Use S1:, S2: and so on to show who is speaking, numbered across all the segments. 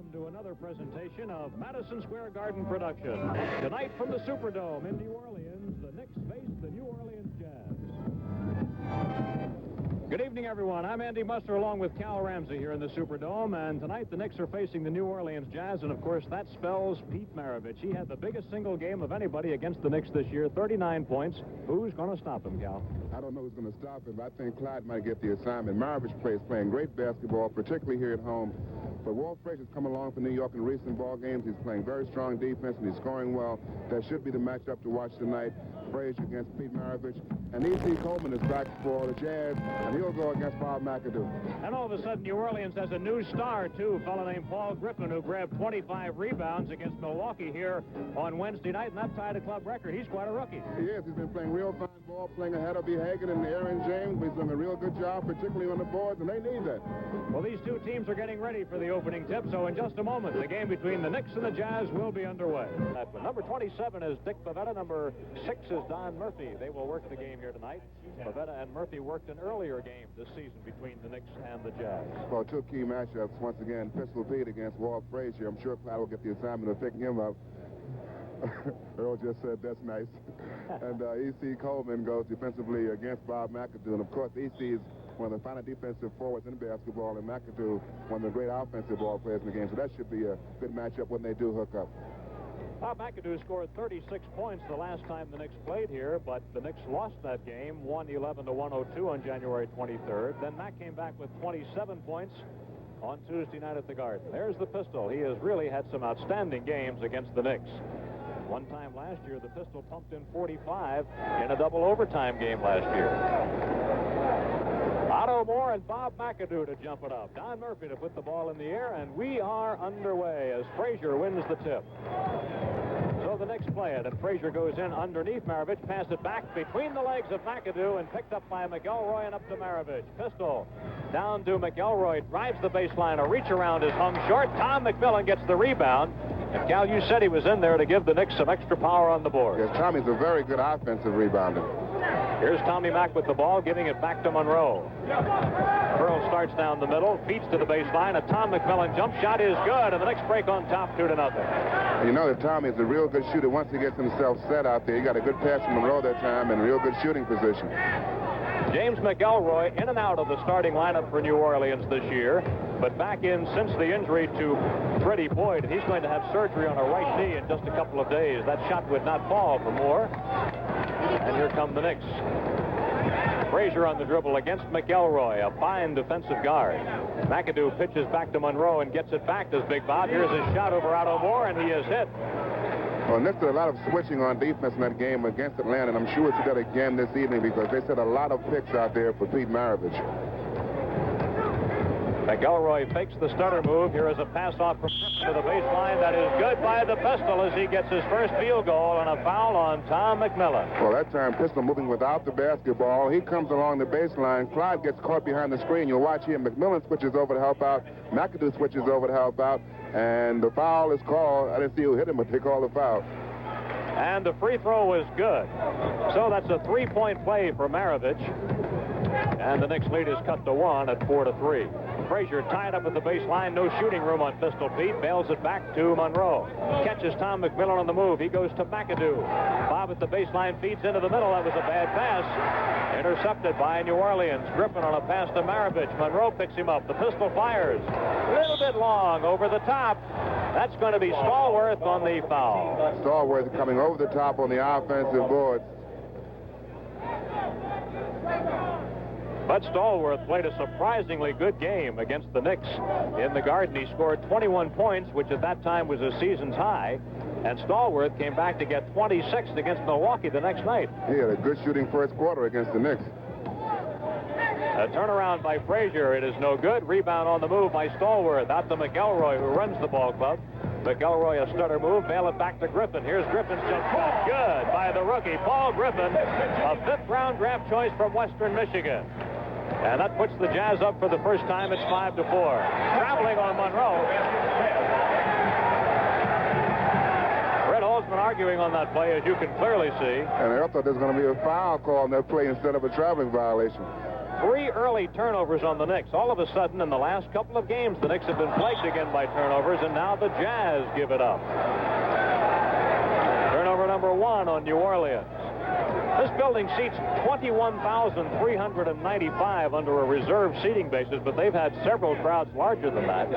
S1: welcome to another presentation of Madison Square Garden production. Tonight from the Superdome in New Orleans, the Knicks face the New Orleans Jazz. Good evening, everyone. I'm Andy Musser along with Cal Ramsey here in the Superdome, and tonight the Knicks are facing the New Orleans Jazz, and of course that spells Pete Maravich. He had the biggest single game of anybody against the Knicks this year, 39 points. Who's going to stop him, Cal?
S2: I don't know who's going to stop him, but I think Clyde might get the assignment. Maravich is playing great basketball, particularly here at home. But Walt Frazier's come along from New York in recent ball games. He's playing very strong defense, and he's scoring well. That should be the matchup to watch tonight. Frazier against Pete Maravich. And E.C. Coleman is back for the Jazz, and he'll go against Bob McAdoo.
S1: And all of a sudden, New Orleans has a new star, too, a fellow named Paul Griffin, who grabbed 25 rebounds against Milwaukee here on Wednesday night, and that tied a club record. He's quite a rookie.
S2: He is. He's been playing real fine ball, playing ahead of B. Hagan and Aaron James. He's done a real good job, particularly on the boards, and they need that.
S1: Well, these two teams are getting ready for the opening tip, so in just a moment, the game between the Knicks and the Jazz will be underway. Number 27 is Dick Pavetta. Number 6 is Don Murphy. They will work the game here tonight. Pavetta and Murphy worked an earlier game this season between the Knicks and the Jazz.
S2: Well, two key matchups. Once again, Pistol Pete against Walt Frazier. I'm sure Clyde will get the assignment of picking him up. Earl just said that's nice. And E.C. Coleman goes defensively against Bob McAdoo. And, of course, E.C. is one of the finer defensive forwards in basketball, and McAdoo, one of the great offensive ball players in the game. So that should be a good matchup when they do hook up.
S1: Bob McAdoo scored 36 points the last time the Knicks played here, but the Knicks lost that game, 111-102 on January 23rd. Then Mac came back with 27 points on Tuesday night at the Garden. There's the Pistol. He has really had some outstanding games against the Knicks. One time last year, the Pistol pumped in 45 in a double overtime game last year. Otto Moore and Bob McAdoo to jump it up. Don Murphy to put the ball in the air, and we are underway as Frazier wins the tip. So the Knicks play it, and Frazier goes in underneath Maravich, pass it back between the legs of McAdoo, and picked up by McElroy and up to Maravich. Pistol down to McElroy, drives the baseline. A reach around is hung short. Tom McMillan gets the rebound. And Cal, you said he was in there to give the Knicks some extra power on the board.
S2: Yes, Tommy's a very good offensive rebounder.
S1: Here's Tommy Mack with the ball, giving it back to Monroe. Pearl starts down the middle, feeds to the baseline. A Tom McMillan jump shot is good, and the Knicks break on top 2-0.
S2: And you know that Tommy is a real good shooter once he gets himself set out there. He got a good pass from Monroe that time and a real good shooting position.
S1: James McElroy in and out of the starting lineup for New Orleans this year, but back in since the injury to Freddie Boyd. He's going to have surgery on a right knee in just a couple of days. That shot would not fall for Moore. And here come the Knicks. Frazier on the dribble against McElroy, a fine defensive guard. McAdoo pitches back to Monroe and gets it back to Big Bob. Here's his shot over Otto Moore, and he is hit.
S2: Well, Knicks did a lot of switching on defense in that game against Atlanta, and I'm sure it's that again this evening because they set a lot of picks out there for Pete Maravich.
S1: McElroy fakes the stutter move. Here is a pass off from to the baseline. That is good by the Pistol as he gets his first field goal and a foul on Tom McMillan.
S2: Well, that time Pistol moving without the basketball. He comes along the baseline. Clyde gets caught behind the screen. You'll watch here. McMillan switches over to help out. McAdoo switches over to help out. And the foul is called. I didn't see who hit him, but they called the foul.
S1: And the free throw was good. So that's a three-point play for Maravich. And the Knicks lead is cut to 1 at 4-3. Frazier tied up at the baseline. No shooting room on Pistol Pete. Bails it back to Monroe. Catches Tom McMillan on the move. He goes to McAdoo. Bob at the baseline feeds into the middle. That was a bad pass. Intercepted by New Orleans. Griffin on a pass to Maravich. Monroe picks him up. The Pistol fires. A little bit long over the top. That's going to be Stallworth on the foul.
S2: Stallworth coming over the top on the offensive board.
S1: But Stallworth played a surprisingly good game against the Knicks in the Garden. He scored 21 points, which at that time was a season's high. And Stallworth came back to get 26 against Milwaukee the next night.
S2: He had a good shooting first quarter against the Knicks.
S1: A turnaround by Frazier. It is no good. Rebound on the move by Stallworth. Out to McElroy, who runs the ball club. McElroy, a stutter move. Bail it back to Griffin. Here's Griffin's jump shot. Good by the rookie, Paul Griffin, a fifth-round draft choice from Western Michigan. And that puts the Jazz up for the first time. It's 5-4. Traveling on Monroe. Red Holzman arguing on that play, as you can clearly see.
S2: And I thought there was going to be a foul call on that play instead of a traveling violation.
S1: 3 early turnovers on the Knicks. All of a sudden, in the last couple of games, the Knicks have been plagued again by turnovers, and now the Jazz give it up. Turnover number 1 on New Orleans. This building seats 21,395 under a reserve seating basis, but they've had several crowds larger than that.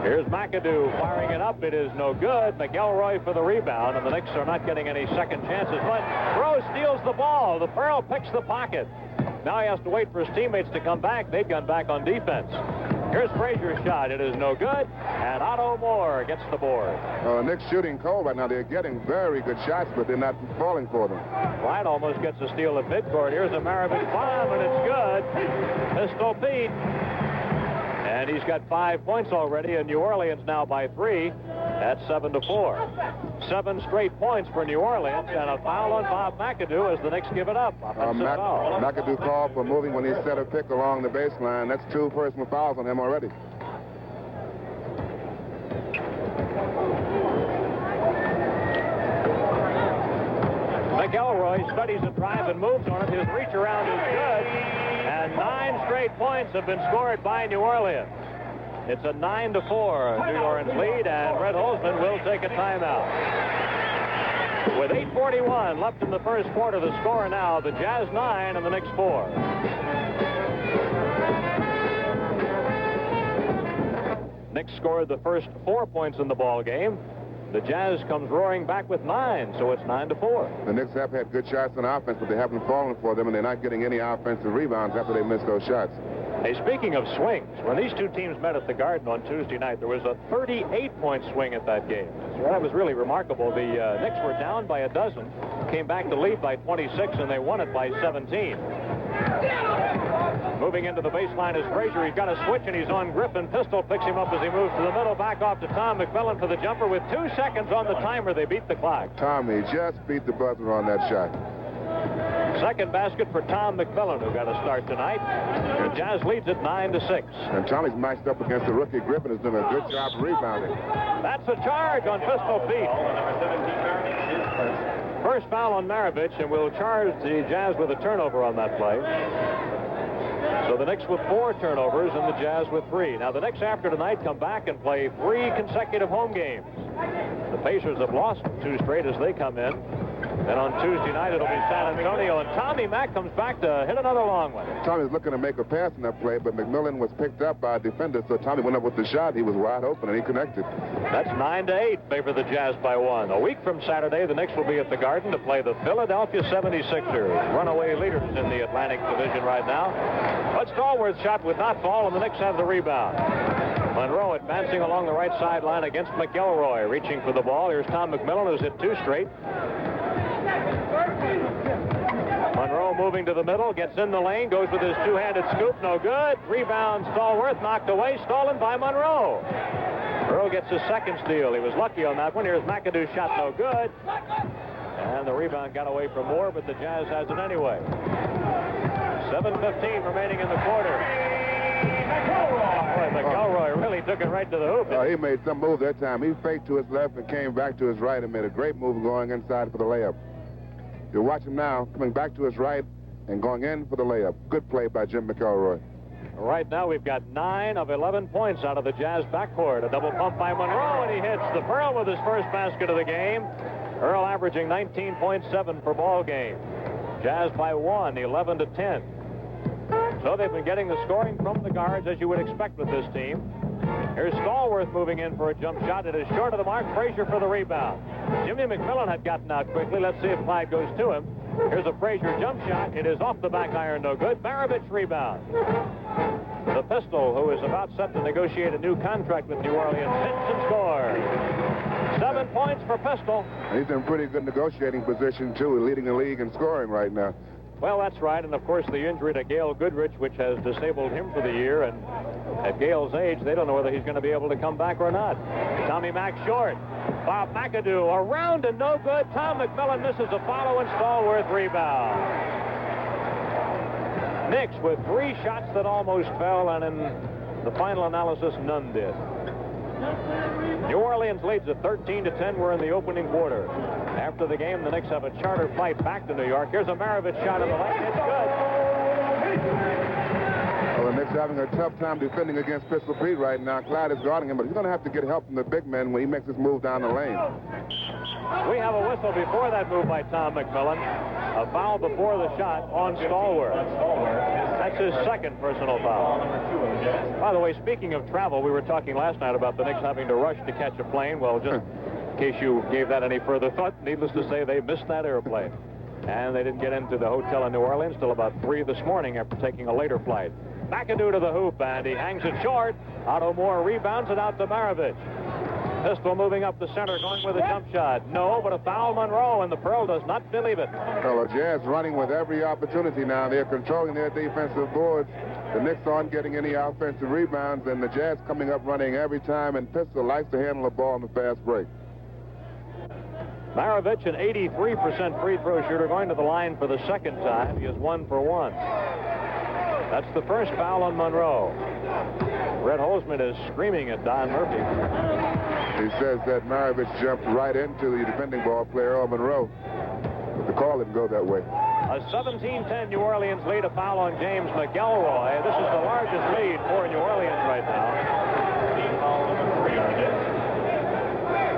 S1: Here's McAdoo firing it up. It is no good. McElroy for the rebound, and the Knicks are not getting any second chances. But Rose steals the ball. The Pearl picks the pocket. Now he has to wait for his teammates to come back. They've gone back on defense. Here's Frazier's shot. It is no good. And Otto Moore gets the board.
S2: Knicks shooting cold right now. They're getting very good shots, but they're not falling for them.
S1: Wright almost gets a steal at midcourt. Here's a Maravich bomb, and it's good. Pistol Pete. And he's got 5 points already, and New Orleans now by 3 at 7-4. 7 straight points for New Orleans, and a foul on Bob McAdoo as the Knicks give it up. Offensive foul.
S2: McAdoo called for moving when he set a pick along the baseline. That's 2 personal fouls on him already.
S1: McElroy studies a drive and moves on it. His reach around is good. And 9 straight points have been scored by New Orleans. It's a 9-4 New Orleans lead, and Red Holzman will take a timeout. With 8:41 left in the first quarter, the score now, the Jazz 9 and the Knicks 4. Knicks scored the first 4 points in the ball game. The Jazz comes roaring back with 9, so it's 9-4.
S2: The Knicks have had good shots on offense, but they haven't fallen for them, and they're not getting any offensive rebounds after they missed those shots.
S1: Hey, speaking of swings, when these two teams met at the Garden on Tuesday night, there was a 38-point swing at that game. So that was really remarkable. The Knicks were down by a dozen, came back to lead by 26, and they won it by 17. Moving into the baseline is Frazier. He's got a switch, and he's on Griffin. Pistol picks him up as he moves to the middle. Back off to Tom McMillan for the jumper. With 2 seconds on the timer, they beat the clock.
S2: Tommy just beat the buzzer on that shot.
S1: Second basket for Tom McMillan, who got a start tonight. The Jazz leads it 9-6.
S2: And Tommy's matched up against the rookie. Griffin has done a good job rebounding.
S1: That's a charge on Pistol Pete. First foul on Maravich, and we'll charge the Jazz with a turnover on that play. So the Knicks with 4 turnovers and the Jazz with 3. Now the Knicks after tonight come back and play 3 consecutive home games. The Pacers have lost 2 straight as they come in. Then on Tuesday night it'll be San Antonio, and Tommy Mack comes back to hit another long one.
S2: Tommy's looking to make a pass in that play, but McMillan was picked up by a defender, so Tommy went up with the shot. He was wide open, and he connected.
S1: That's 9-8, favor the Jazz by 1. A week from Saturday, the Knicks will be at the Garden to play the Philadelphia 76ers, runaway leaders in the Atlantic Division right now. But Stallworth's shot would not fall, and the Knicks have the rebound. Monroe advancing along the right sideline against McElroy, reaching for the ball. Here's Tom McMillan, who's hit 2 straight. Monroe moving to the middle, gets in the lane, goes with his 2-handed scoop, no good. Rebound, Stallworth, knocked away, stolen by Monroe. Earl gets his second steal. He was lucky on that one. Here's McAdoo's shot, no good. And the rebound got away from Moore, but the Jazz has it anyway. 7:15 remaining in the quarter. Boy, McElroy really took it right to the hoop.
S2: He made some move that time. He faked to his left and came back to his right and made a great move going inside for the layup. You watch him now, coming back to his right and going in for the layup. Good play by Jim McElroy.
S1: Right now, we've got 9 of 11 points out of the Jazz backcourt. A double pump by Monroe, and he hits the Pearl with his first basket of the game. Earl averaging 19.7 per ball game. Jazz by 1, 11-10. So they've been getting the scoring from the guards, as you would expect with this team. Here's Stallworth moving in for a jump shot. It is short of the mark. Frazier for the rebound. Jimmy McMillan had gotten out quickly. Let's see if Clyde goes to him. Here's a Frazier jump shot. It is off the back iron, no good. Maravich rebound. The Pistol, who is about set to negotiate a new contract with New Orleans, hits and scores. 7 points for Pistol.
S2: He's in pretty good negotiating position, too, leading the league in scoring right now.
S1: Well, that's right, and of course the injury to Gail Goodrich, which has disabled him for the year, and at Gail's age, they don't know whether he's going to be able to come back or not. Tommy Mack short. Bob McAdoo around and no good. Tom McMillan misses a follow, and Stallworth rebound. Knicks with 3 shots that almost fell, and in the final analysis, none did. New Orleans leads at 13-10. We're in the opening quarter. After the game, the Knicks have a charter flight back to New York. Here's a Maravich shot in the left. It's good.
S2: Well, the Knicks are having a tough time defending against Pistol Pete right now. Clyde is guarding him, but he's going to have to get help from the big men when he makes his move down the lane.
S1: We have a whistle before that move by Tom McMillan. A foul before the shot on Stallworth. That's his second personal foul. By the way, speaking of travel, we were talking last night about the Knicks having to rush to catch a plane. Well, just in case you gave that any further thought, needless to say, they missed that airplane. And they didn't get into the hotel in New Orleans till about 3 this morning after taking a later flight. McAdoo to the hoop, and he hangs it short. Otto Moore rebounds it out to Maravich. Pistol moving up the center, going with a jump shot. No, but a foul Monroe, and the Pearl does not believe it.
S2: Well, the Jazz running with every opportunity now. They're controlling their defensive boards. The Knicks aren't getting any offensive rebounds, and the Jazz coming up running every time, and Pistol likes to handle the ball in the fast break.
S1: Maravich, an 83% free throw shooter, going to the line for the second time. He is 1 for 1. That's the first foul on Monroe. Red Holzman is screaming at Don Murphy.
S2: He says that Maravich jumped right into the defending ball player, Earl Monroe. But the call didn't go that way.
S1: A 17-10 New Orleans lead, a foul on James McElroy. This is the largest lead for New Orleans right now.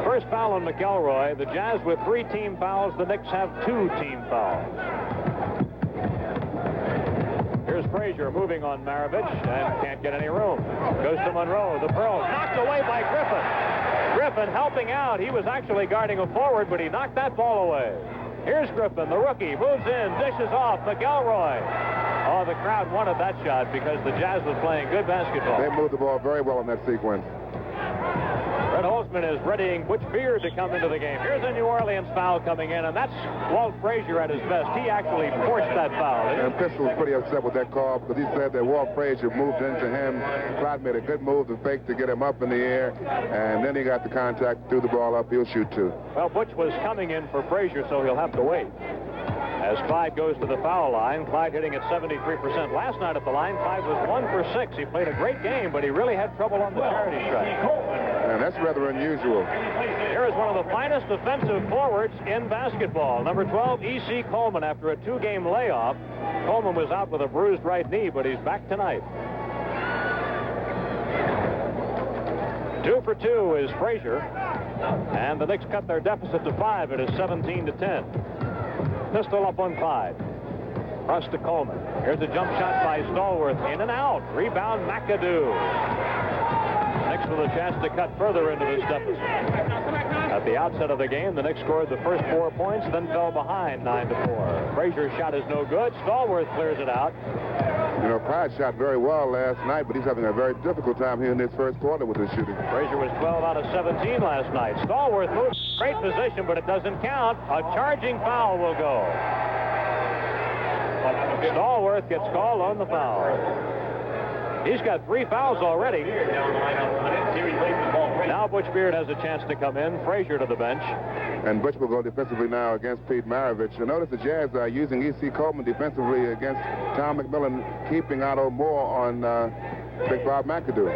S1: First foul on McElroy. The Jazz with 3 team fouls. The Knicks have 2 team fouls. Here's Frazier moving on Maravich and can't get any room. Goes to Monroe. The Pearl knocked away by Griffin. Griffin helping out. He was actually guarding a forward, but he knocked that ball away. Here's Griffin, the rookie, moves in, dishes off McElroy. Oh, the crowd wanted that shot because the Jazz was playing good basketball.
S2: They moved the ball very well in that sequence.
S1: Red Holzman is readying Butch Beard to come into the game. Here's a New Orleans foul coming in, and that's Walt Frazier at his best. He actually forced that foul.
S2: And Pistol was pretty upset with that call because he said that Walt Frazier moved into him. Clyde made a good move to fake to get him up in the air, and then he got the contact, threw the ball up. He'll shoot 2.
S1: Well, Butch was coming in for Frazier, so he'll have to wait. As Clyde goes to the foul line, Clyde hitting at 73%. Last night at the line, Clyde was 1 for 6. He played a great game, but he really had trouble on the charity stripe.
S2: And that's rather unusual.
S1: Here is one of the finest defensive forwards in basketball. Number 12, E.C. Coleman, after a 2-game layoff. Coleman was out with a bruised right knee, but he's back tonight. 2 for 2 is Frazier. And the Knicks cut their deficit to 5. It is 17-10. Pistol up on Clyde. Cross to Coleman. Here's a jump shot by Stallworth. In and out. Rebound McAdoo. Knicks with a chance to cut further into this deficit. At the outset of the game, the Knicks scored the first 4 points, then fell behind 9-4. Frazier's shot is no good. Stallworth clears it out.
S2: You know, Clyde shot very well last night, but he's having a very difficult time here in this first quarter with his shooting.
S1: Frazier was 12 out of 17 last night. Stallworth moves great position, but it doesn't count. A charging foul will go. Stallworth gets called on the foul. He's got 3 fouls already. Now Butch Beard has a chance to come in. Frazier to the bench.
S2: And Butch will go defensively now against Pete Maravich. You notice the Jazz are using E.C. Coleman defensively against Tom McMillan, keeping Otto Moore on Big Bob McAdoo.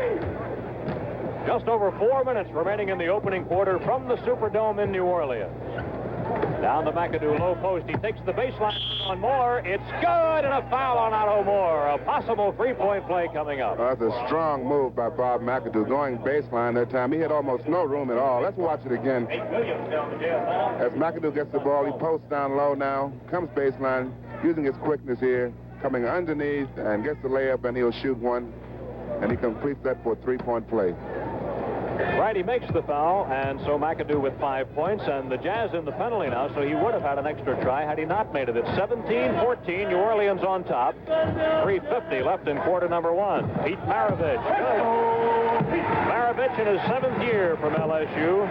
S1: Just over 4 minutes remaining in the opening quarter from the Superdome in New Orleans. Down to McAdoo, low post. He takes the baseline on Moore. It's good, and a foul on Otto Moore. A possible 3-point play coming up.
S2: That's a strong move by Bob McAdoo, going baseline that time. He had almost no room at all. Let's watch it again. As McAdoo gets the ball, he posts down low now, comes baseline, using his quickness here, coming underneath, and gets the layup, and he'll shoot 1, and he completes that for a 3-point play.
S1: Right, he makes the foul, and so McAdoo with 5 points, and the Jazz in the penalty now, so he would have had an extra try had he not made it. It's 17-14, New Orleans on top. 3:50 left in quarter number 1. Pete Maravich, good. Maravich in his 7th year from LSU.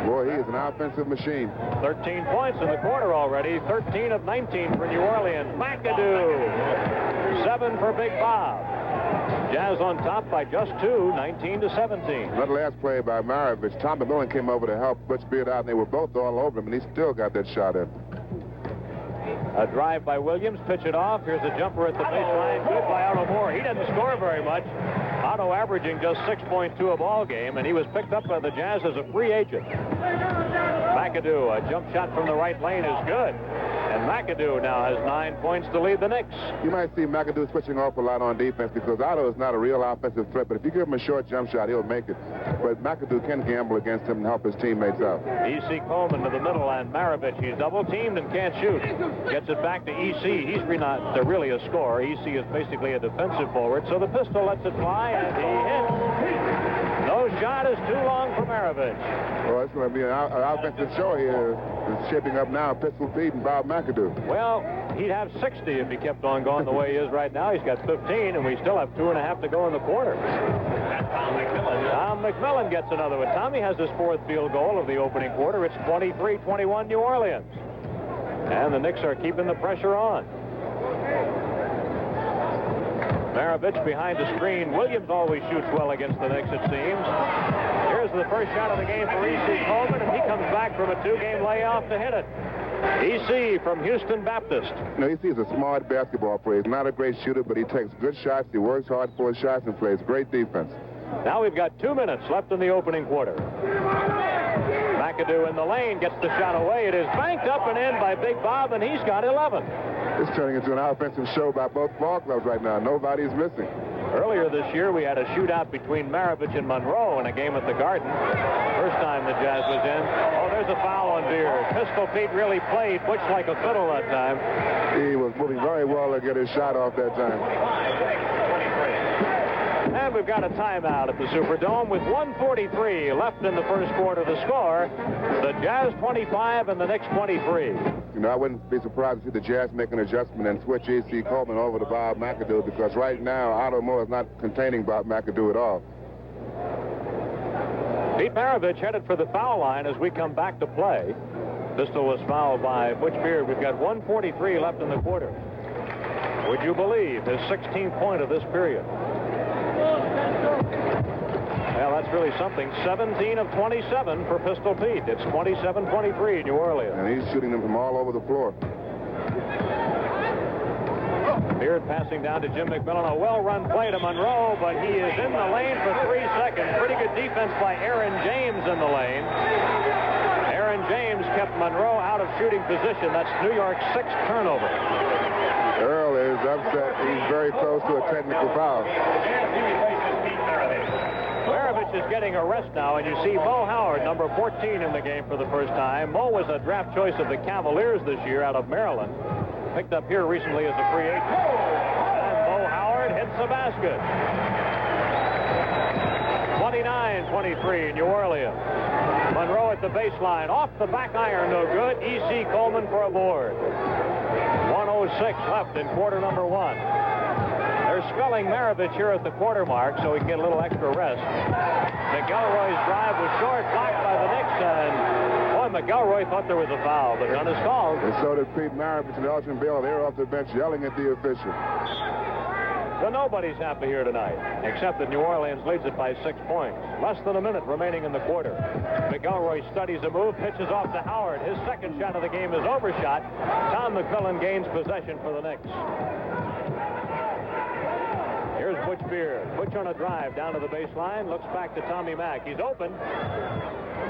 S2: Boy, he is an offensive machine.
S1: 13 points in the quarter already, 13 of 19 for New Orleans. McAdoo, 7 for Big Bob. Jazz on top by just 2, 19-17.
S2: That last play by Maravich, Tom McMillan came over to help Butch Beard out, and they were both all over him, and he still got that shot in.
S1: A drive by Williams, pitch it off. Here's a jumper at the baseline. Good by Otto Moore. He doesn't score very much. Otto averaging just 6.2 a ball game, and he was picked up by the Jazz as a free agent. McAdoo, a jump shot from the right lane is good. And McAdoo now has 9 points to lead the Knicks.
S2: You might see McAdoo switching off a lot on defense because Otto is not a real offensive threat, but if you give him a short jump shot, he'll make it. But McAdoo can gamble against him and help his teammates out.
S1: E.C. Coleman to the middle, and Maravich, he's double-teamed and can't shoot. Gets it back to E.C. He's not really a scorer. E.C. is basically a defensive forward, so the pistol lets it fly, and he hits. No shot is too long for Maravich.
S2: Well, it's going to be an offensive show here. It's shaping up now. Pistol Pete and Bob McAdoo.
S1: Well, he'd have 60 if he kept on going the way he is right now. He's got 15, and we still have 2.5 to go in the quarter. Tom McMillan gets another one. Tommy has his 4th field goal of the opening quarter. It's 23-21 New Orleans. And the Knicks are keeping the pressure on. Maravich behind the screen. Williams always shoots well against the Knicks, it seems. Here's the first shot of the game for E.C. Coleman, and he comes back from a 2-game layoff to hit it. E.C. from Houston Baptist.
S2: You know, E.C. is a smart basketball player. He's not a great shooter, but he takes good shots. He works hard for his shots and plays great defense.
S1: Now we've got 2 minutes left in the opening quarter. McAdoo in the lane gets the shot away. It is banked up and in by Big Bob, and he's got 11.
S2: It's turning into an offensive show by both ball clubs right now. Nobody's missing.
S1: Earlier this year, we had a shootout between Maravich and Monroe in a game at the Garden. First time the Jazz was in. Oh, there's a foul on Beard. Pistol Pete really played Butch like a fiddle that time.
S2: He was moving very well to get his shot off that time.
S1: And we've got a timeout at the Superdome with 1:43 left in the first quarter to score. The Jazz 25 and the Knicks 23.
S2: You know, I wouldn't be surprised to see the Jazz make an adjustment and switch E.C. Coleman over to Bob McAdoo because right now Otto Moore is not containing Bob McAdoo at all.
S1: Pete Maravich headed for the foul line as we come back to play. Pistol was fouled by Butch Beard. We've got 1:43 left in the quarter. Would you believe his 16th point of this period? Well, that's really something. 17 of 27 for Pistol Pete. It's 27-23 New Orleans.
S2: And he's shooting them from all over the floor.
S1: Beard passing down to Jim McMillan. A well-run play to Monroe, but he is in the lane for 3 seconds. Pretty good defense by Aaron James in the lane. Aaron James kept Monroe out of shooting position. That's New York's 6th turnover.
S2: Earl is upset. He's very close to a technical foul.
S1: Maravich is getting a rest now, and you see Mo Howard, number 14 in the game for the first time. Mo was a draft choice of the Cavaliers this year out of Maryland. Picked up here recently as a free agent. And Mo Howard hits the basket. 29-23 New Orleans. Monroe at the baseline. Off the back iron, no good. E.C. Coleman for a board. 1:06 left in quarter number 1. They're spelling Maravich here at the quarter mark so he can get a little extra rest. McElroy's drive was short, blocked by the Knicks, and boy, McElroy thought there was a foul, but none is called.
S2: And so did Pete Maravich and Elgin Baylor. They were off the bench yelling at the official.
S1: So nobody's happy here tonight, except that New Orleans leads it by 6 points. Less than a minute remaining in the quarter. McElroy studies a move, pitches off to Howard. His second shot of the game is overshot. Tom McMillan gains possession for the Knicks. Here's Butch Beard. Butch on a drive down to the baseline. Looks back to Tommy Mack. He's open.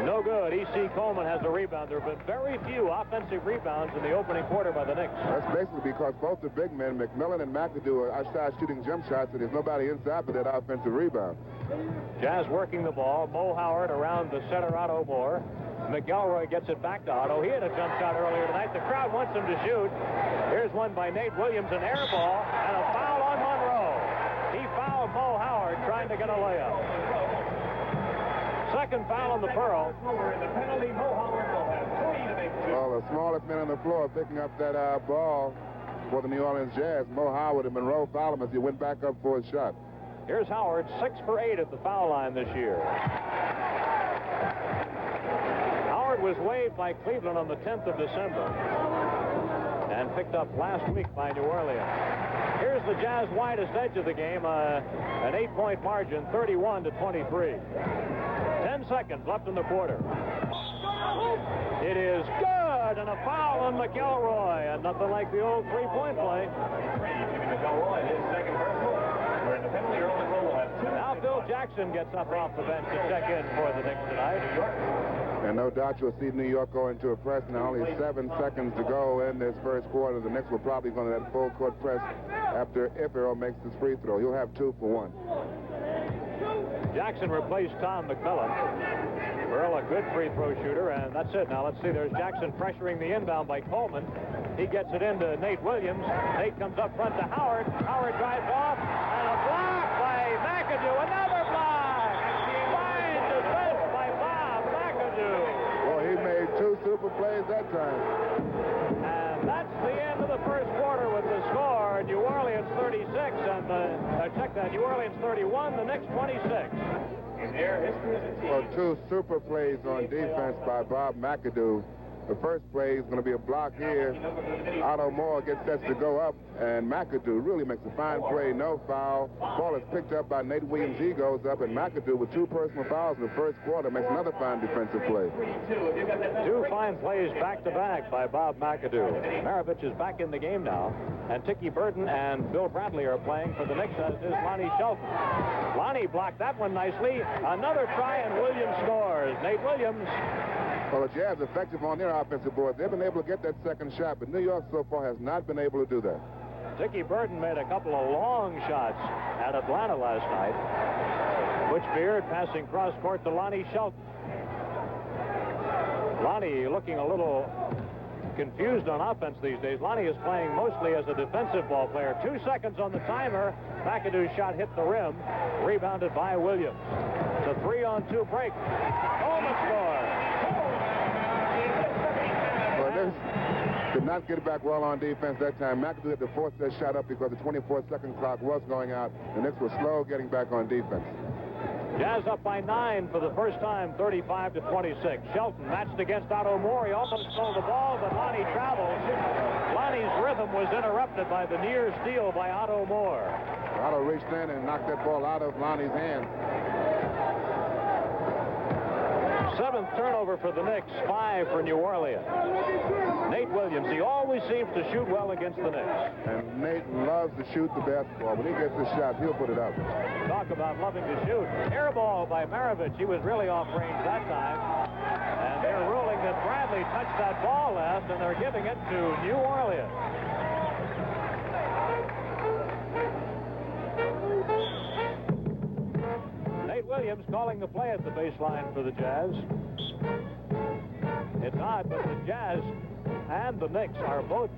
S1: No good. E.C. Coleman has a rebound. There have been very few offensive rebounds in the opening quarter by the Knicks.
S2: That's basically because both the big men, McMillan and McAdoo, are outside shooting jump shots, and there's nobody inside for that offensive rebound.
S1: Jazz working the ball. Mo Howard around the center, Otto Moore. McElroy gets it back to Otto. He had a jump shot earlier tonight. The crowd wants him to shoot. Here's one by Nate Williams, an air ball, and a foul on Monroe. He fouled Mo Howard trying to get a layup. Second foul on the Pearl.
S2: Well, the smallest man on the floor picking up that ball for the New Orleans Jazz. Mo Howard and Monroe fouled him as he went back up for his shot.
S1: Here's Howard, 6 for 8 at the foul line this year. Howard was waived by Cleveland on the 10th of December and picked up last week by New Orleans. Here's the Jazz widest edge of the game, an 8-point margin, 31-23. 10 seconds left in the quarter. It is good, and a foul on McElroy, and nothing like the old three-point play. Now Phil Jackson gets up off the bench to check in for the Knicks tonight.
S2: And no doubt you'll see New York go into a press now. Only 7 seconds to go in this first quarter. The Knicks will probably go to that full court press after if Earl makes his free throw. He'll have 2 for 1.
S1: Jackson replaced Tom McMillan. Earl, a good free throw shooter, and that's it. Now let's see. There's Jackson pressuring the inbound by Coleman. He gets it into Nate Williams. Nate comes up front to Howard. Howard drives off, and a block by McAdoo. Another block! Fine defense by Bob McAdoo.
S2: Well, he made 2 super plays that time.
S1: And that's the end of the first quarter with the score. New Orleans 36, and check that, New Orleans 31, the Knicks 26.
S2: Well, 2 super plays on defense by Bob McAdoo. The first play is going to be a block here. Otto Moore gets set to go up, and McAdoo really makes a fine play. No foul. Ball is picked up by Nate Williams. He goes up, and McAdoo with 2 personal fouls in the first quarter makes another fine defensive play.
S1: 2 fine plays back-to-back by Bob McAdoo. Maravich is back in the game now, and Tiki Burton and Bill Bradley are playing for the Knicks, as is Lonnie Shelton. Lonnie blocked that one nicely. Another try, and Williams scores. Nate Williams.
S2: Well, the Jazz effective on their offensive board. They've been able to get that second shot, but New York so far has not been able to do that.
S1: Tiki Burton made a couple of long shots at Atlanta last night. Butch Beard passing cross court to Lonnie Shelton. Lonnie looking a little confused on offense these days. Lonnie is playing mostly as a defensive ball player. 2 seconds on the timer. McAdoo's shot hit the rim. Rebounded by Williams. It's a 3-on-2 break. Coleman scores.
S2: Well, this did not get back well on defense that time. McAdoo had to force that shot up because the 24-second clock was going out. The Knicks were slow getting back on defense.
S1: Jazz up by 9 for the first time, 35-26. Shelton matched against Otto Moore. He almost stole the ball, but Lonnie travels. Lonnie's rhythm was interrupted by the near steal by Otto Moore.
S2: Otto reached in and knocked that ball out of Lonnie's hands.
S1: 7th turnover for the Knicks, 5 for New Orleans. Nate Williams, he always seems to shoot well against the Knicks.
S2: And Nate loves to shoot the basketball. When he gets the shot, he'll put it up.
S1: Talk about loving to shoot. Air ball by Maravich. He was really off range that time. And they're ruling that Bradley touched that ball last, and they're giving it to New Orleans. Nate Williams calling the play at the baseline for the Jazz. It's odd, but the Jazz and the Knicks are both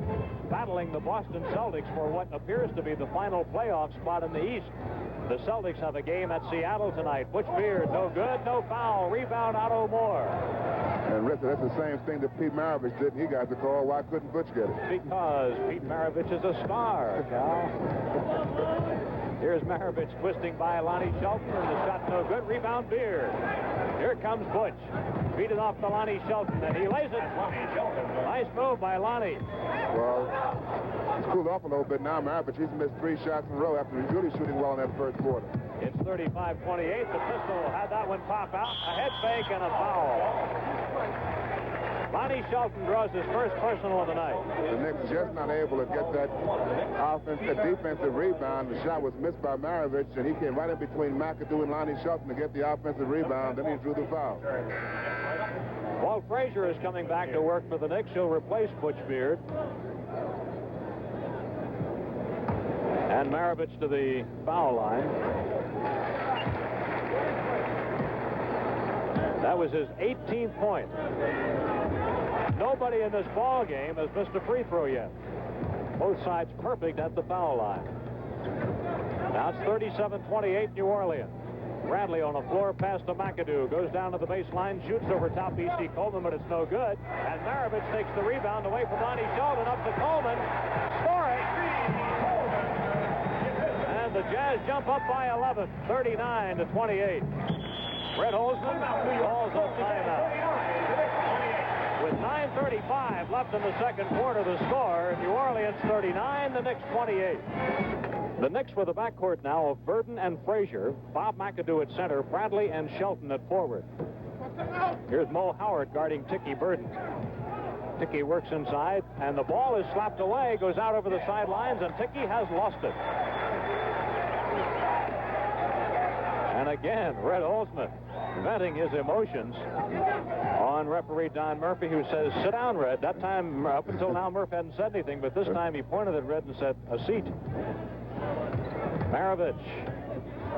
S1: battling the Boston Celtics for what appears to be the final playoff spot in the East. The Celtics have a game at Seattle tonight. Butch Beard, no good, no foul. Rebound, Otto Moore.
S2: And Rick, that's the same thing that Pete Maravich did. He got the call. Why couldn't Butch get it?
S1: Because Pete Maravich is a star, Cal. Here's Maravich twisting by Lonnie Shelton, and the shot no good. Rebound, Beard. Here comes Butch. Beat it off to Lonnie Shelton, and he lays it. Nice move by Lonnie.
S2: Well, he's cooled off a little bit now. Maravich, he's missed 3 shots in a row after he's really shooting well in that first quarter.
S1: It's 35-28. The pistol had that one pop out. A head fake and a foul. Lonnie Shelton draws his first personal of the night.
S2: The Knicks just not able to get that defensive rebound. The shot was missed by Maravich, and he came right in between McAdoo and Lonnie Shelton to get the offensive rebound. Then he drew the foul.
S1: Walt Frazier is coming back to work for the Knicks. He'll replace Butch Beard. And Maravich to the foul line. That was his 18th point. Nobody in this ball game has missed a free throw yet. Both sides perfect at the foul line. Now it's 37-28 New Orleans. Bradley on a floor pass to McAdoo. Goes down to the baseline, shoots over top E.C. Coleman, but it's no good. And Maravich takes the rebound away from Lonnie Shelton. Up to Coleman. Score it. And the Jazz jump up by 11, 39-28. Brett Holzman calls a timeout. With 9:35 left in the second quarter, the score, New Orleans 39, the Knicks 28. The Knicks with a backcourt now of Burton and Frazier, Bob McAdoo at center, Bradley and Shelton at forward. Here's Mo Howard guarding Tiki Burton. Tiki works inside, and the ball is slapped away, goes out over the sidelines, and Tiki has lost it. again, Red Holzman venting his emotions on referee Don Murphy, who says, sit down, Red. That time, up until now, Murphy hadn't said anything, but this time he pointed at Red and said, a seat. Maravich.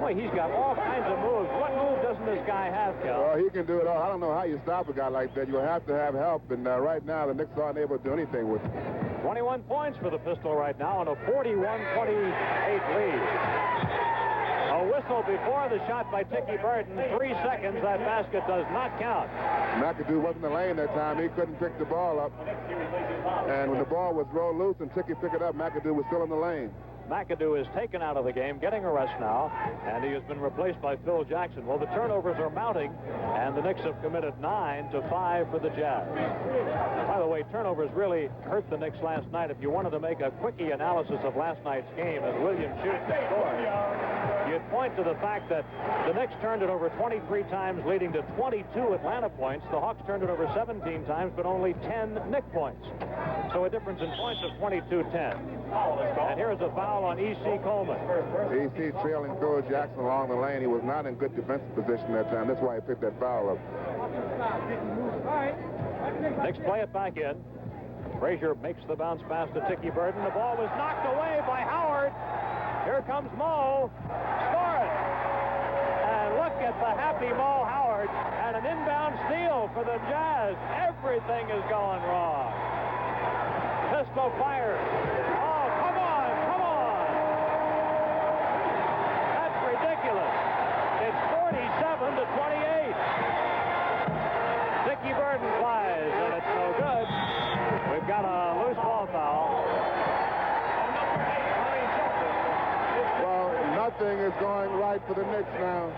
S1: Boy, he's got all kinds of moves. What move doesn't this guy have, Cal?
S2: Well, he can do it all. I don't know how you stop a guy like that. You'll have to have help, and right now the Knicks aren't able to do anything with it.
S1: 21 points for the Pistol right now on a 41-28 lead. A whistle before the shot by Tiki Burton. 3 seconds. That basket does not count.
S2: McAdoo wasn't in the lane that time. He couldn't pick the ball up. And when the ball was rolled loose and Tiki picked it up, McAdoo was still in the lane.
S1: McAdoo is taken out of the game, getting a rest now, and he has been replaced by Phil Jackson. Well, the turnovers are mounting, and the Knicks have committed 9 to 5 for the Jazz. By the way, turnovers really hurt the Knicks last night. If you wanted to make a quickie analysis of last night's game as Williams shoots and scores, you'd point to the fact that the Knicks turned it over 23 times, leading to 22 Atlanta points. The Hawks turned it over 17 times, but only 10 Knick points. So a difference in points of 22-10. And here's a foul on E.C. Coleman.
S2: E.C. trailing Phil Jackson along the lane. He was not in good defensive position that time. That's why he picked that foul up.
S1: Knicks play it back in. Frazier makes the bounce pass to Tiki Burton. The ball was knocked away by Howard. Here comes Mo. Score it. And look at the happy Mo Howard. And an inbound steal for the Jazz. Everything is going wrong. Pistol fires. Oh, come on, come on. That's ridiculous. It's 47-28. Tiki Burton flies, and it's no good. We've got a loose ball foul.
S2: Well, nothing is going right for the Knicks now.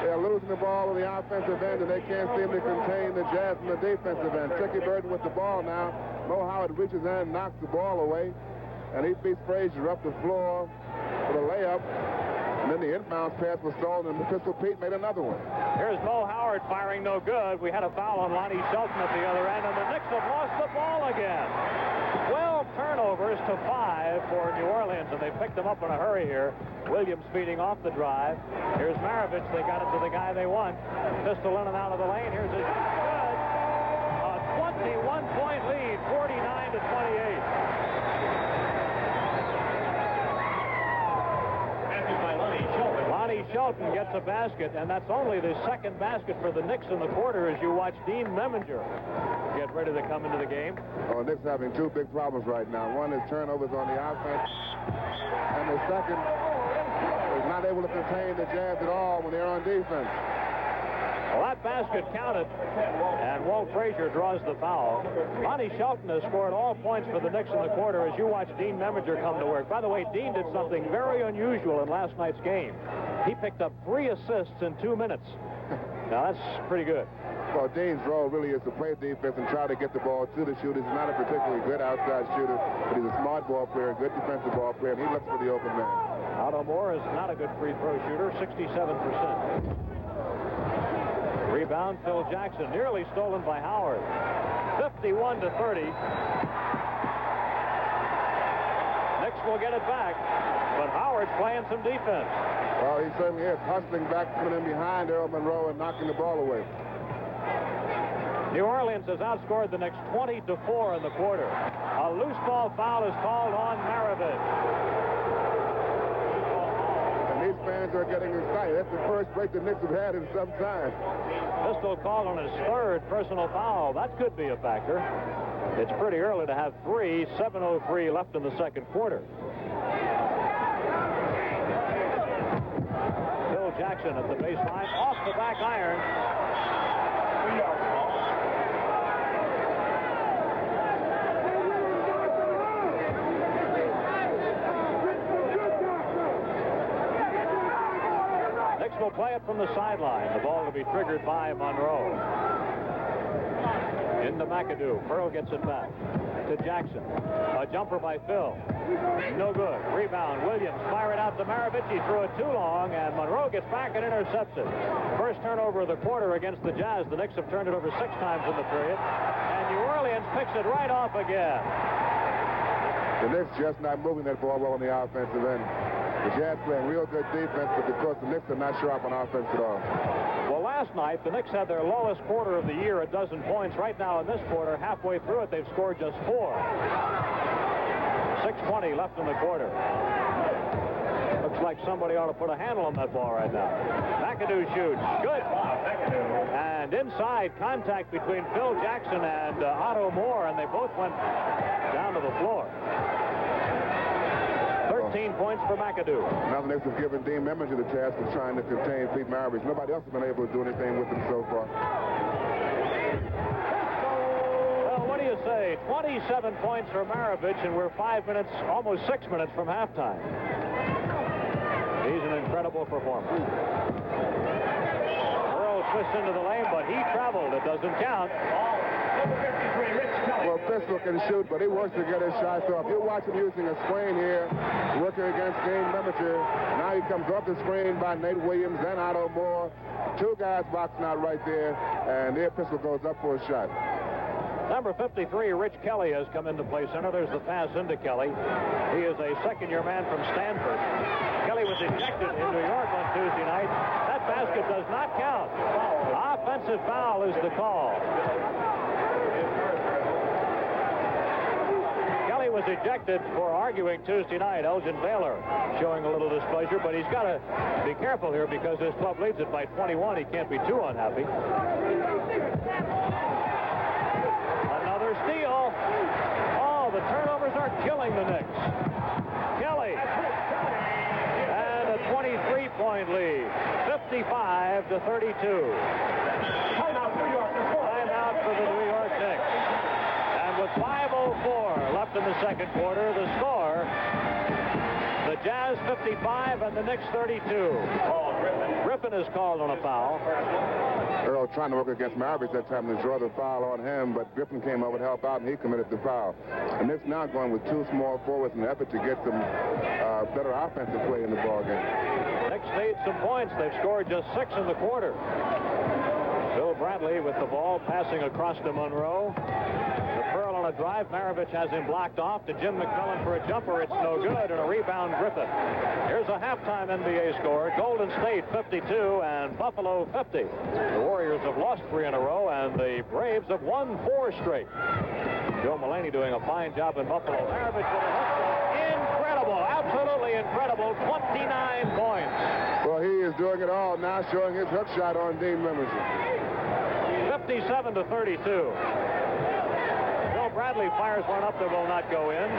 S2: They're losing the ball on the offensive end, and they can't seem to contain the Jazz on the defensive end. Tiki Burton with the ball now. Mo Howard reaches in and knocks the ball away, and he beats Frazier up the floor for the layup. And then the inbounds pass was stolen, and the Pistol Pete made another one.
S1: Here's Mo Howard firing no good. We had a foul on Lonnie Shelton at the other end, and the Knicks have lost the ball again. 12 turnovers to 5 for New Orleans, and they picked them up in a hurry here. Williams feeding off the drive. Here's Maravich. They got it to the guy they want. Pistol in and out of the lane. Here's his shot. Good. A 21-point lead, 49-28. Lonnie Shelton gets a basket, and that's only the second basket for the Knicks in the quarter as you watch Dean Meminger get ready to come into the game.
S2: Oh, Knicks having two big problems right now. One is turnovers on the offense, and the second is not able to contain the Jazz at all when they're on defense.
S1: Well, that basket counted, and Walt Frazier draws the foul. Lonnie Shelton has scored all points for the Knicks in the quarter as you watch Dean Meminger come to work. By the way, Dean did something very unusual in last night's game. He picked up 3 assists in 2 minutes. Now, that's pretty good.
S2: Well, Dean's role really is to play defense and try to get the ball to the shooters. He's not a particularly good outside shooter, but he's a smart ball player, good defensive ball player, and he looks for the open man.
S1: Otto Moore is not a good free throw shooter, 67%. Rebound, Phil Jackson, nearly stolen by Howard. 51-30. Knicks will get it back, but Howard's playing some defense.
S2: Well, he certainly is, hustling back, coming in behind Earl Monroe and knocking the ball away.
S1: New Orleans has outscored the Knicks 20-4 in the quarter. A loose ball foul is called on Maravich.
S2: These fans are getting excited. That's the first break the Knicks have had in some time.
S1: Pistol called on his 3rd personal foul. That could be a factor. It's pretty early to have 3. 7:03 left in the second quarter. Phil Jackson at the baseline, off the back iron. Will play it from the sideline. The ball will be triggered by Monroe. Into McAdoo. Pearl gets it back to Jackson. A jumper by Phil. No good. Rebound. Williams fire it out to Maravich. He threw it too long, and Monroe gets back and intercepts it. First turnover of the quarter against the Jazz. The Knicks have turned it over 6 times in the period, and New Orleans picks it right off again.
S2: The Knicks just not moving that ball well on the offensive end. The Jazz playing real good defense, but because the Knicks are not sharp on offense at all.
S1: Well, last night, the Knicks had their lowest quarter of the year, 12 points. Right now in this quarter, halfway through it, they've scored just 4. 6:20 left in the quarter. Looks like somebody ought to put a handle on that ball right now. McAdoo shoots. Good. And inside, contact between Phil Jackson and Otto Moore, and they both went down to the floor. 13 points for McAdoo.
S2: Now the Knicks have given Dean Memminger the task of trying to contain Pete Maravich. Nobody else has been able to do anything with him so far.
S1: Well, what do you say? 27 points for Maravich, and we're 5 minutes, almost 6 minutes from halftime. He's an incredible performer. Earl twists into the lane, but he traveled. It doesn't count.
S2: Well, Pistol can shoot, but he wants to get his shots off. You watch him using a screen here, working against Dean Memminger. Now he comes off the screen by Nate Williams and Otto Moore. 2 guys boxing out right there, and there Pistol goes up for a shot.
S1: Number 53, Rich Kelly, has come into play center. There's the pass into Kelly. He is a second-year man from Stanford. Kelly was ejected in New York on Tuesday night. That basket does not count. Offensive foul is the call. Kelly was ejected for arguing Tuesday night. Elgin Baylor showing a little displeasure, but he's got to be careful here because his club leads it by 21. He can't be too unhappy. Another steal. Oh, the turnovers are killing the Knicks. Kelly. And a 23-point lead. 55-32. Timeout for the New York Knicks. And with 5:04 left in the second quarter, the score, the Jazz 55 and the Knicks 32. Griffin is called on a foul.
S2: Earl trying to work against Maravich that time to draw the foul on him, but Griffin came over to help out, and he committed the foul. And Knicks now going with 2 small forwards in an effort to get some better offensive play in the ballgame.
S1: Knicks need some points. They've scored just 6 in the quarter. Bill Bradley with the ball, passing across to Monroe. The Pearl on a drive. Maravich has him blocked off to Jim McMillan for a jumper. It's no good, and a rebound Griffin. Here's a halftime NBA score. Golden State 52 and Buffalo 50. The Warriors have lost 3 in a row, and the Braves have won 4 straight. Joe Mulaney doing a fine job in Buffalo. Maravich with a hook. Incredible, absolutely incredible, 29 points.
S2: Well, he is doing it all now, showing his hook shot on Dean Memminger.
S1: 57-32. Bill Bradley fires one up that will not go in.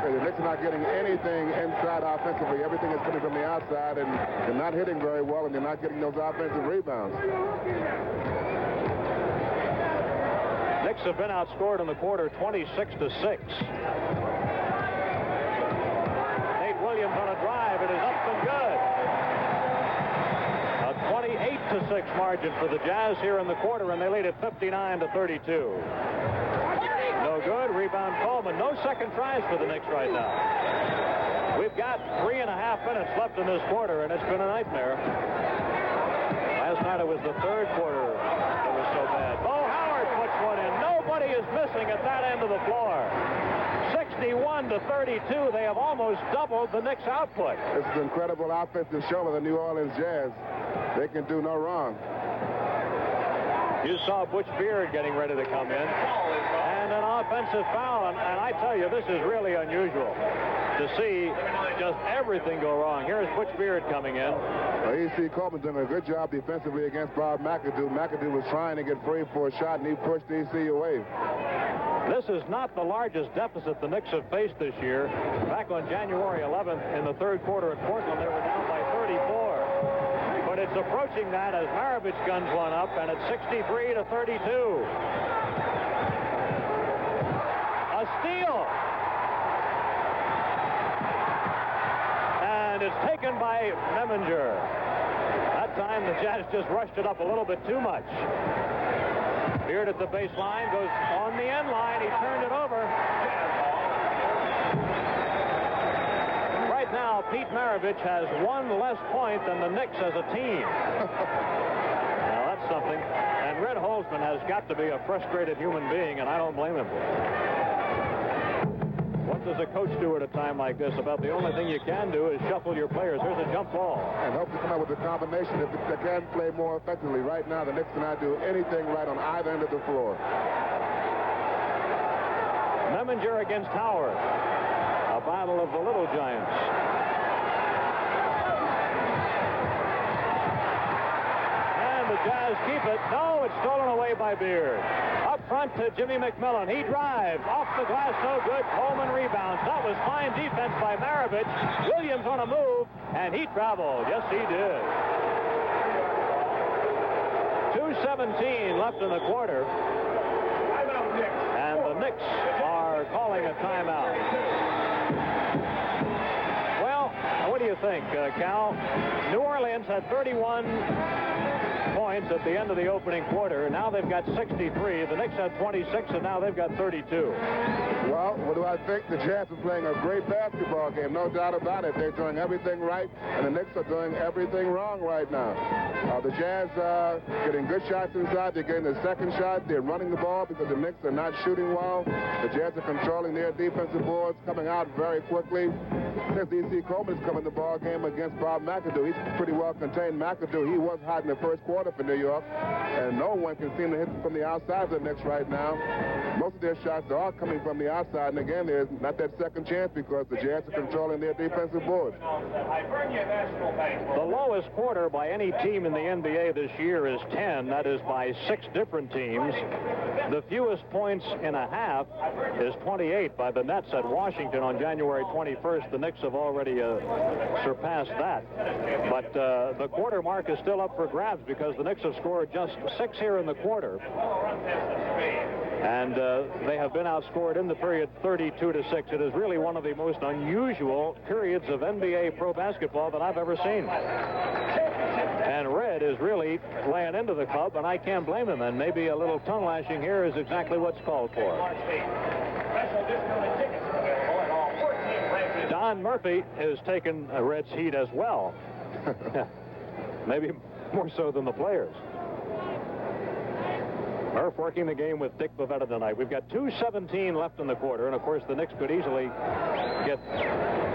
S2: The Knicks are not getting anything inside offensively. Everything is coming from the outside, and they're not hitting very well, and they're not getting those offensive rebounds.
S1: Knicks have been outscored in the quarter 26-6. Nate Williams on a drive. It is up and good. A 28-6 margin for the Jazz here in the quarter, and they lead at 59-32. No good. Rebound Coleman. No second tries for the Knicks right now. We've got 3.5 minutes left in this quarter, and it's been a nightmare. Last night it was the third quarter that was so bad. Bo Howard puts one in. Nobody is missing at that end of the floor. 61-32. They have almost doubled the Knicks' output.
S2: This is an incredible offensive show of the New Orleans Jazz. They can do no wrong.
S1: You saw Butch Beard getting ready to come in. And an offensive foul. And I tell you, this is really unusual to see just everything go wrong. Here's Butch Beard coming in.
S2: E.C. Coleman doing a good job defensively against Bob McAdoo. McAdoo was trying to get free for a shot, and he pushed E.C. away.
S1: This is not the largest deficit the Knicks have faced this year. Back on January 11th in the third quarter at Portland, they were down by 34. But it's approaching that as Maravich guns one up, and it's 63-32. A steal. And it's taken by Memminger. That time the Jazz just rushed it up a little bit too much. Beard at the baseline, goes on the end line. He turned it over. Right now, Pete Maravich has 1 less point than the Knicks as a team. Now, that's something. And Red Holzman has got to be a frustrated human being, and I don't blame him. what does a coach do at a time like this? About the only thing you can do is shuffle your players. Here's a jump ball.
S2: And hope to come up with a combination if they can play more effectively. Right now, the Knicks cannot do anything right on either end of the floor.
S1: Memminger against Howard. A battle of the little giants. And the Jazz keep it. No, it's stolen away by Beard. Up front to Jimmy McMillan. He drives. Off the glass, no good. Coleman rebounds. That was fine defense by Maravich. Williams on a move, and he traveled. Yes, he did. 2:17 left in the quarter. And the Knicks are calling a timeout. Well, what do you think, Cal? New Orleans had 31 points at the end of the opening quarter. Now they've got 63. The Knicks had 26, and now they've got 32.
S2: Well, what do I think? The Jazz are playing a great basketball game, no doubt about it. They're doing everything right, and the Knicks are doing everything wrong right now. The Jazz are getting good shots inside. They're getting the second shot. They're running the ball because the Knicks are not shooting well. The Jazz are controlling their defensive boards, coming out very quickly. Since D.C. Coleman is coming the ball game against Bob McAdoo, he's pretty well contained. McAdoo, he was hot in the first quarter for New York, and no one can seem to hit from the outside of the Knicks right now. Most of their shots are coming from the outside, and again, there's not that second chance because the Jazz are controlling their defensive boards.
S1: The lowest quarter by any team in the NBA this year is 10. That is by 6 different teams. The fewest points in a half is 28 by the Nets at Washington on January 21st. The Knicks have already surpassed that. But the quarter mark is still up for grabs because the Knicks have scored just 6 here in the quarter. And they have been outscored in the period 32-6. It is really one of the most unusual periods of NBA pro basketball that I've ever seen. And Red is really laying into the club, and I can't blame him. And maybe a little tongue lashing here is exactly what's called for. Don Murphy has taken Red's heat as well. Maybe more so than the players. Murph working the game with Dick Bavetta tonight. We've got 2:17 left in the quarter, and of course the Knicks could easily get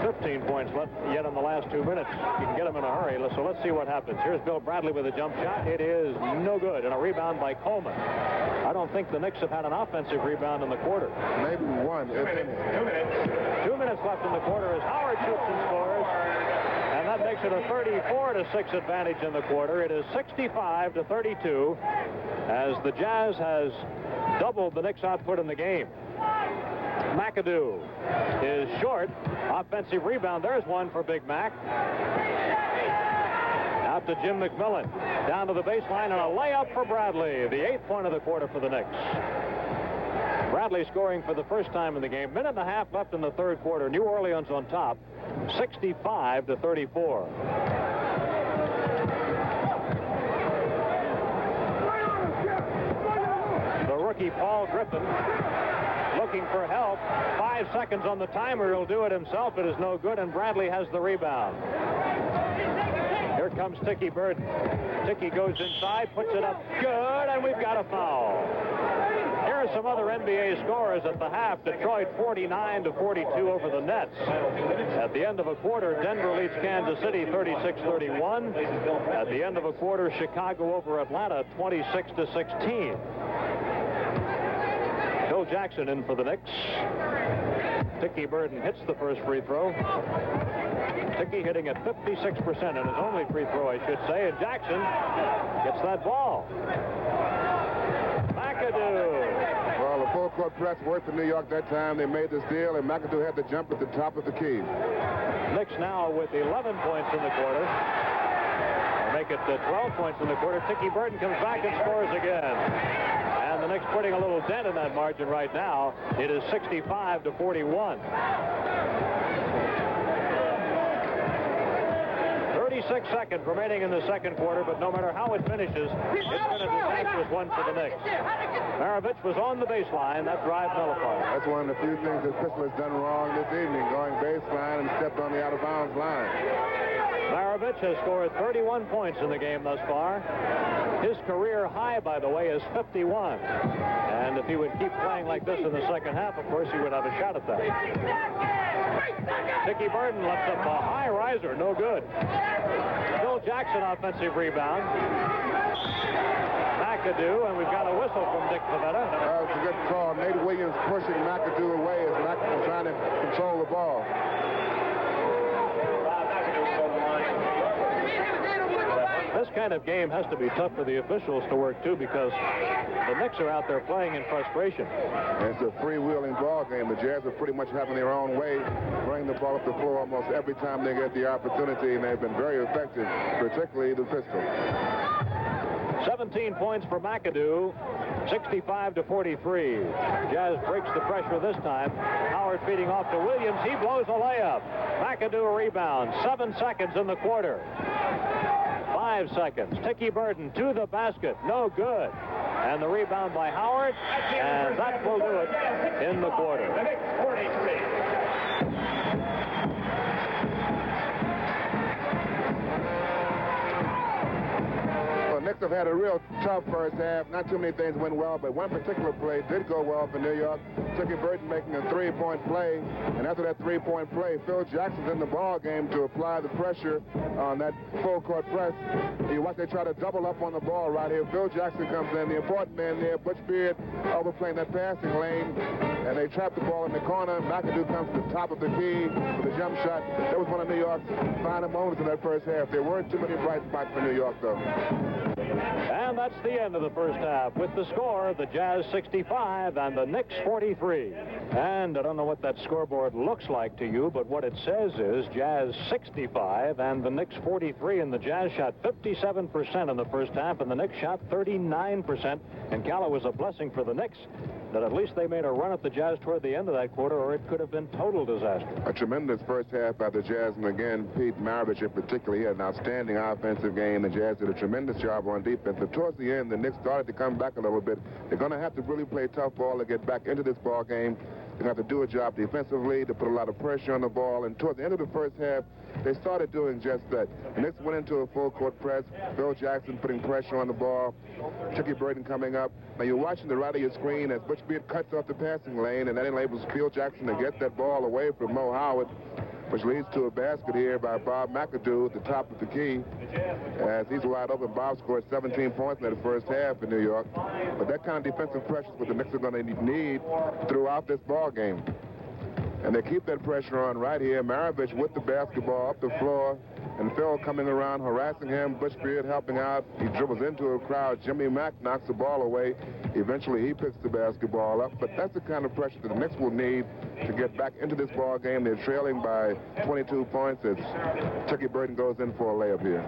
S1: 15 points left yet in the last 2 minutes. You can get them in a hurry, so let's see what happens. Here's Bill Bradley with a jump shot. It is no good, and a rebound by Coleman. I don't think the Knicks have had an offensive rebound in the quarter.
S2: Maybe one.
S1: 2 minutes left in the quarter as Howard shoots and scores. And that makes it a 34-6 advantage in the quarter. It is 65-32 as the Jazz has doubled the Knicks' output in the game. McAdoo is short. Offensive rebound. There's one for Big Mac. Out to Jim McMillan. Down to the baseline and a layup for Bradley. The 8th point of the quarter for the Knicks. Bradley scoring for the first time in the game. Minute and a half left in the third quarter. New Orleans on top, 65-34. The rookie Paul Griffin looking for help. 5 seconds on the timer. He'll do it himself. It is no good, and Bradley has the rebound. Here comes Tiki Burden. Tiki goes inside, puts it up good, and we've got a foul. Here are some other NBA scores at the half. Detroit 49-42 over the Nets. At the end of a quarter, Denver leads Kansas City 36-31. At the end of a quarter, Chicago over Atlanta 26-16. Bill Jackson in for the Knicks. Tiki Burden hits the first free throw. Tiki hitting at 56% and his only free throw, I should say. And Jackson gets that ball. McAdoo.
S2: Well, the full court press worked for New York that time. They made this deal, and McAdoo had to jump at the top of the key.
S1: Knicks now with 11 points in the quarter. Make it 12 points in the quarter. Tiki Burden comes back and scores again. And the Knicks putting a little dent in that margin right now. It is 65-41. 36 seconds remaining in the second quarter, but no matter how it finishes, it's been a disastrous one for the Knicks. Maravich was on the baseline. That drive nullified.
S2: That's one of the few things that Pistol has done wrong this evening, going baseline and stepped on the out-of-bounds line.
S1: Maravich has scored 31 points in the game thus far. His career high, by the way, is 51. And if he would keep playing like this in the second half, of course, he would have a shot at that. Dickie Burden left up a high riser, no good. Phil Jackson offensive rebound. McAdoo, and we've got a whistle from Dick Pavetta.
S2: It's a good call. Nate Williams pushing McAdoo away as McAdoo trying to control the ball.
S1: This kind of game has to be tough for the officials to work, too, because the Knicks are out there playing in frustration.
S2: It's a freewheeling ball game. The Jazz are pretty much having their own way, running the ball up the floor almost every time they get the opportunity, and they've been very effective, particularly the pistol.
S1: 17 points for McAdoo, 65-43. Jazz breaks the pressure this time. Howard feeding off to Williams. He blows a layup. McAdoo a rebound. 7 seconds in the quarter. 5 seconds. Dickie Burden to the basket. No good. And the rebound by Howard. And that will do it in the quarter.
S2: Knicks have had a real tough first half. Not too many things went well, but one particular play did go well for New York. Dickie Burden making a three-point play, and after that three-point play, Phil Jackson's in the ball game to apply the pressure on that full-court press. You watch they try to double up on the ball right here. Phil Jackson comes in, the important man there. Butch Beard overplaying that passing lane, and they trap the ball in the corner. McAdoo comes to the top of the key with a jump shot. That was one of New York's finer moments in that first half. There weren't too many bright spots for New York, though.
S1: And that's the end of the first half with the score, the Jazz 65 and the Knicks 43. And I don't know what that scoreboard looks like to you, but what it says is Jazz 65 and the Knicks 43, and the Jazz shot 57% in the first half and the Knicks shot 39%. And Cal, it was a blessing for the Knicks that at least they made a run at the Jazz toward the end of that quarter, or it could have been total disaster.
S2: A tremendous first half by the Jazz, and again, Pete Maravich in particular, he had an outstanding offensive game. The Jazz did a tremendous job on defense, but towards the end, the Knicks started to come back a little bit. They're going to have to really play tough ball to get back into this ball game. They have to do a job defensively to put a lot of pressure on the ball, and towards the end of the first half, they started doing just that. The Knicks went into a full-court press. Phil Jackson putting pressure on the ball. Dickie Burden coming up. Now, you're watching the right of your screen as Butch Beard cuts off the passing lane, and that enables Phil Jackson to get that ball away from Mo Howard, which leads to a basket here by Bob McAdoo at the top of the key. As he's wide open, Bob scored 17 points in that first half in New York. But that kind of defensive pressure is what the Knicks are going to need throughout this ball game. And they keep that pressure on right here. Maravich with the basketball up the floor, and Phil coming around, harassing him. Butch Beard helping out. He dribbles into a crowd. Jimmy Mack knocks the ball away. Eventually, he picks the basketball up. But that's the kind of pressure that the Knicks will need to get back into this ball game. They're trailing by 22 points as Dickie Burden goes in for a layup here.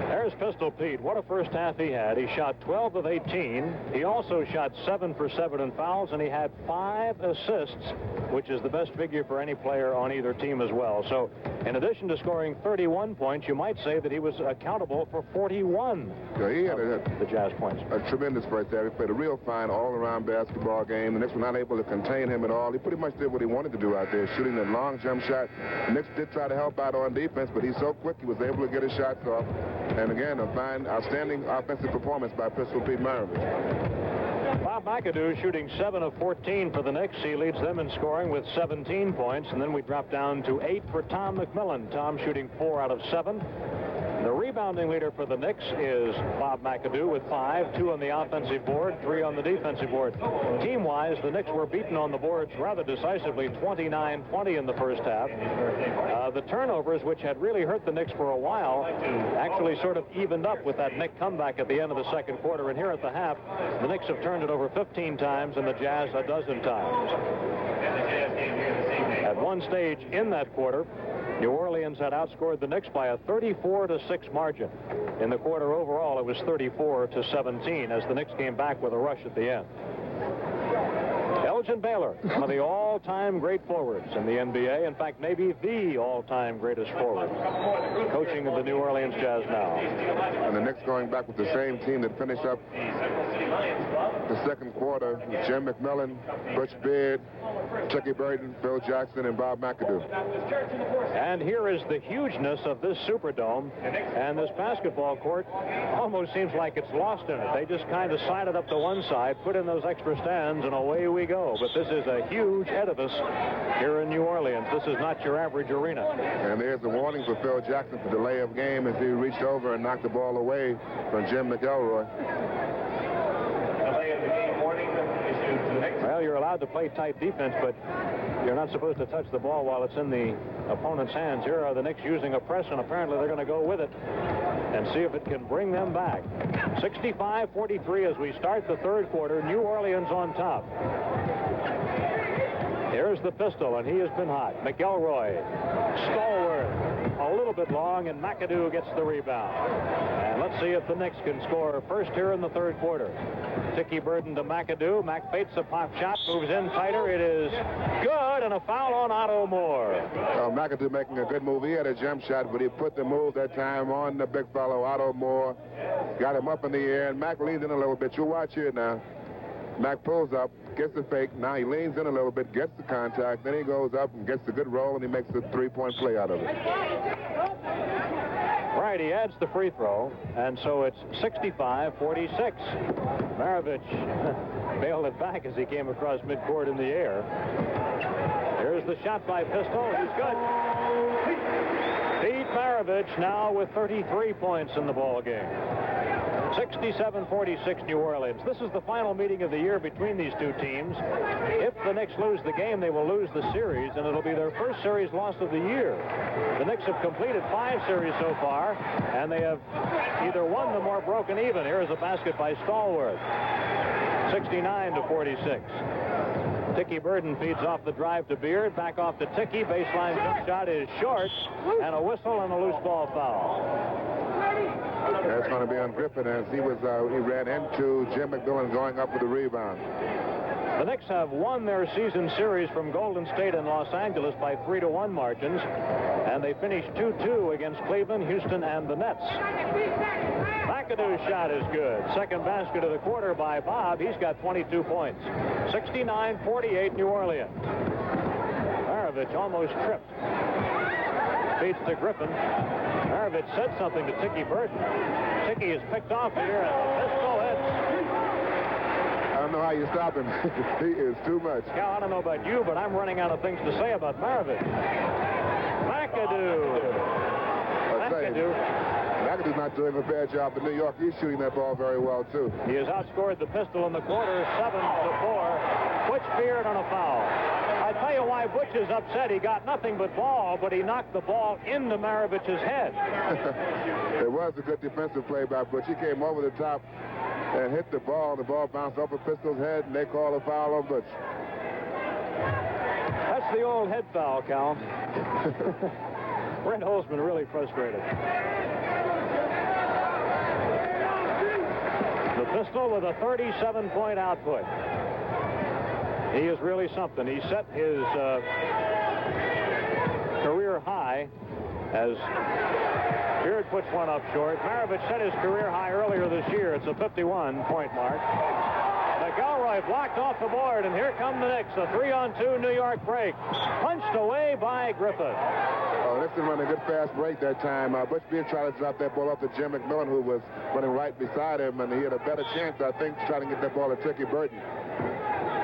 S1: There's Pistol Pete. What a first half he had. He shot 12 of 18. He also shot 7 for 7 in fouls, and he had 5 assists, which is the best figure for any player on either team as well. So in addition to scoring 31 points, you might say that he was accountable for 41
S2: he had
S1: the Jazz points.
S2: A tremendous first half. He played a real fine all-around basketball game. The Knicks were not able to contain him at all. He pretty much did what he wanted to do out there, shooting that long jump shot. The Knicks did try to help out on defense, but he's so quick he was able to get his shots off. And again, a fine, outstanding offensive performance by Pistol Pete Maravich.
S1: Bob McAdoo shooting 7 of 14 for the Knicks. He leads them in scoring with 17 points. And then we drop down to 8 for Tom McMillan. Tom shooting 4 out of 7. The rebounding leader for the Knicks is Bob McAdoo with 5, 2 on the offensive board, 3 on the defensive board. Team-wise, the Knicks were beaten on the boards rather decisively, 29-20 in the first half. The turnovers, which had really hurt the Knicks for a while, actually sort of evened up with that Knick comeback at the end of the second quarter. And here at the half, the Knicks have turned it over 15 times and the Jazz a dozen times. At one stage in that quarter, New Orleans had outscored the Knicks by a 34-6 margin. In the quarter overall, it was 34-17 as the Knicks came back with a rush at the end. Elgin Baylor, one of the all-time great forwards in the NBA. In fact, maybe the all-time greatest forward, coaching the New Orleans Jazz now.
S2: And the Knicks going back with the same team that finished up the second quarter with Jim McMillan, Butch Beard, Chucky Burton, Phil Jackson, and Bob McAdoo.
S1: And here is the hugeness of this Superdome, and this basketball court almost seems like it's lost in it. They just kind of side it up to one side, put in those extra stands, and away we go. But this is a huge edifice here in New Orleans. This is not your average arena.
S2: And there's a warning for Phil Jackson for delay of game as he reached over and knocked the ball away from Jim McElroy.
S1: Well, you're allowed to play tight defense, but you're not supposed to touch the ball while it's in the opponent's hands. Here are the Knicks using a press, and apparently they're going to go with it and see if it can bring them back. 65-43 as we start the third quarter. New Orleans on top. Here's the pistol, and he has been hot. McElroy, stalwart, a little bit long, and McAdoo gets the rebound. And let's see if the Knicks can score first here in the third quarter. Tiki Burden to McAdoo. Mac baits a pop shot, moves in tighter. It is good, and a foul on Otto Moore.
S2: McAdoo making a good move. He had a jump shot, but he put the move that time on the big fellow, Otto Moore. Got him up in the air, and Mac leaned in a little bit. You watch here now. Mac pulls up, gets the fake. Now he leans in a little bit, gets the contact. Then he goes up and gets the good roll, and he makes a three-point play out of it.
S1: Right, he adds the free throw, and so it's 65-46. Maravich bailed it back as he came across midcourt in the air. Here's the shot by Pistol. He's good. Pete Maravich now with 33 points in the ball game. 67-46 New Orleans. This is the final meeting of the year between these two teams. If the Knicks lose the game, they will lose the series, and it'll be their first series loss of the year. The Knicks have completed 5 series so far, and they have either won them or broken even. Here is a basket by Stallworth. 69-46. Tiki Burden feeds off the drive to Beard, back off to Tiki. Baseline jump shot is short, and a whistle and a loose ball foul.
S2: That's going to be on Griffin as he ran into Jim McMillan going up with the rebound.
S1: The Knicks have won their season series from Golden State and Los Angeles by 3-1 margins, and they finished 2-2 against Cleveland, Houston, and the Nets. McAdoo's shot is good. Second basket of the quarter by Bob. He's got 22 points. 69-48 New Orleans. Maravich almost tripped. Feeds to Griffin. Maravich said something to Tiki Burton. Tiki is picked off here, and the pistol hits.
S2: I don't know how you stop him. He is too much.
S1: Cal, I don't know about you, but I'm running out of things to say about Maravich. McAdoo.
S2: McAdoo's not doing a bad job in New York. He's shooting that ball very well, too.
S1: He has outscored the pistol in the quarter, 7-4. Butch Beard on a foul. I tell you why Butch is upset. He got nothing but ball, but he knocked the ball into Maravich's head.
S2: It was a good defensive play by Butch. He came over the top and hit the ball. The ball bounced off of Pistol's head, and they call a foul on Butch.
S1: That's the old head foul, Cal. Brent Holzman really frustrated. The Pistol with a 37-point output. He is really something. He set his career high as Beard puts one up short. Maravich set his career high earlier this year. It's a 51-point mark. McElroy blocked off the board, and here come the Knicks. A 3-on-2 New York break. Punched away by Griffith.
S2: Oh, Knicks didn't run a good fast break that time. Butch Beard tried to drop that ball up to Jim McMillan, who was running right beside him, and he had a better chance, I think, trying to get that ball to Tiki Burton.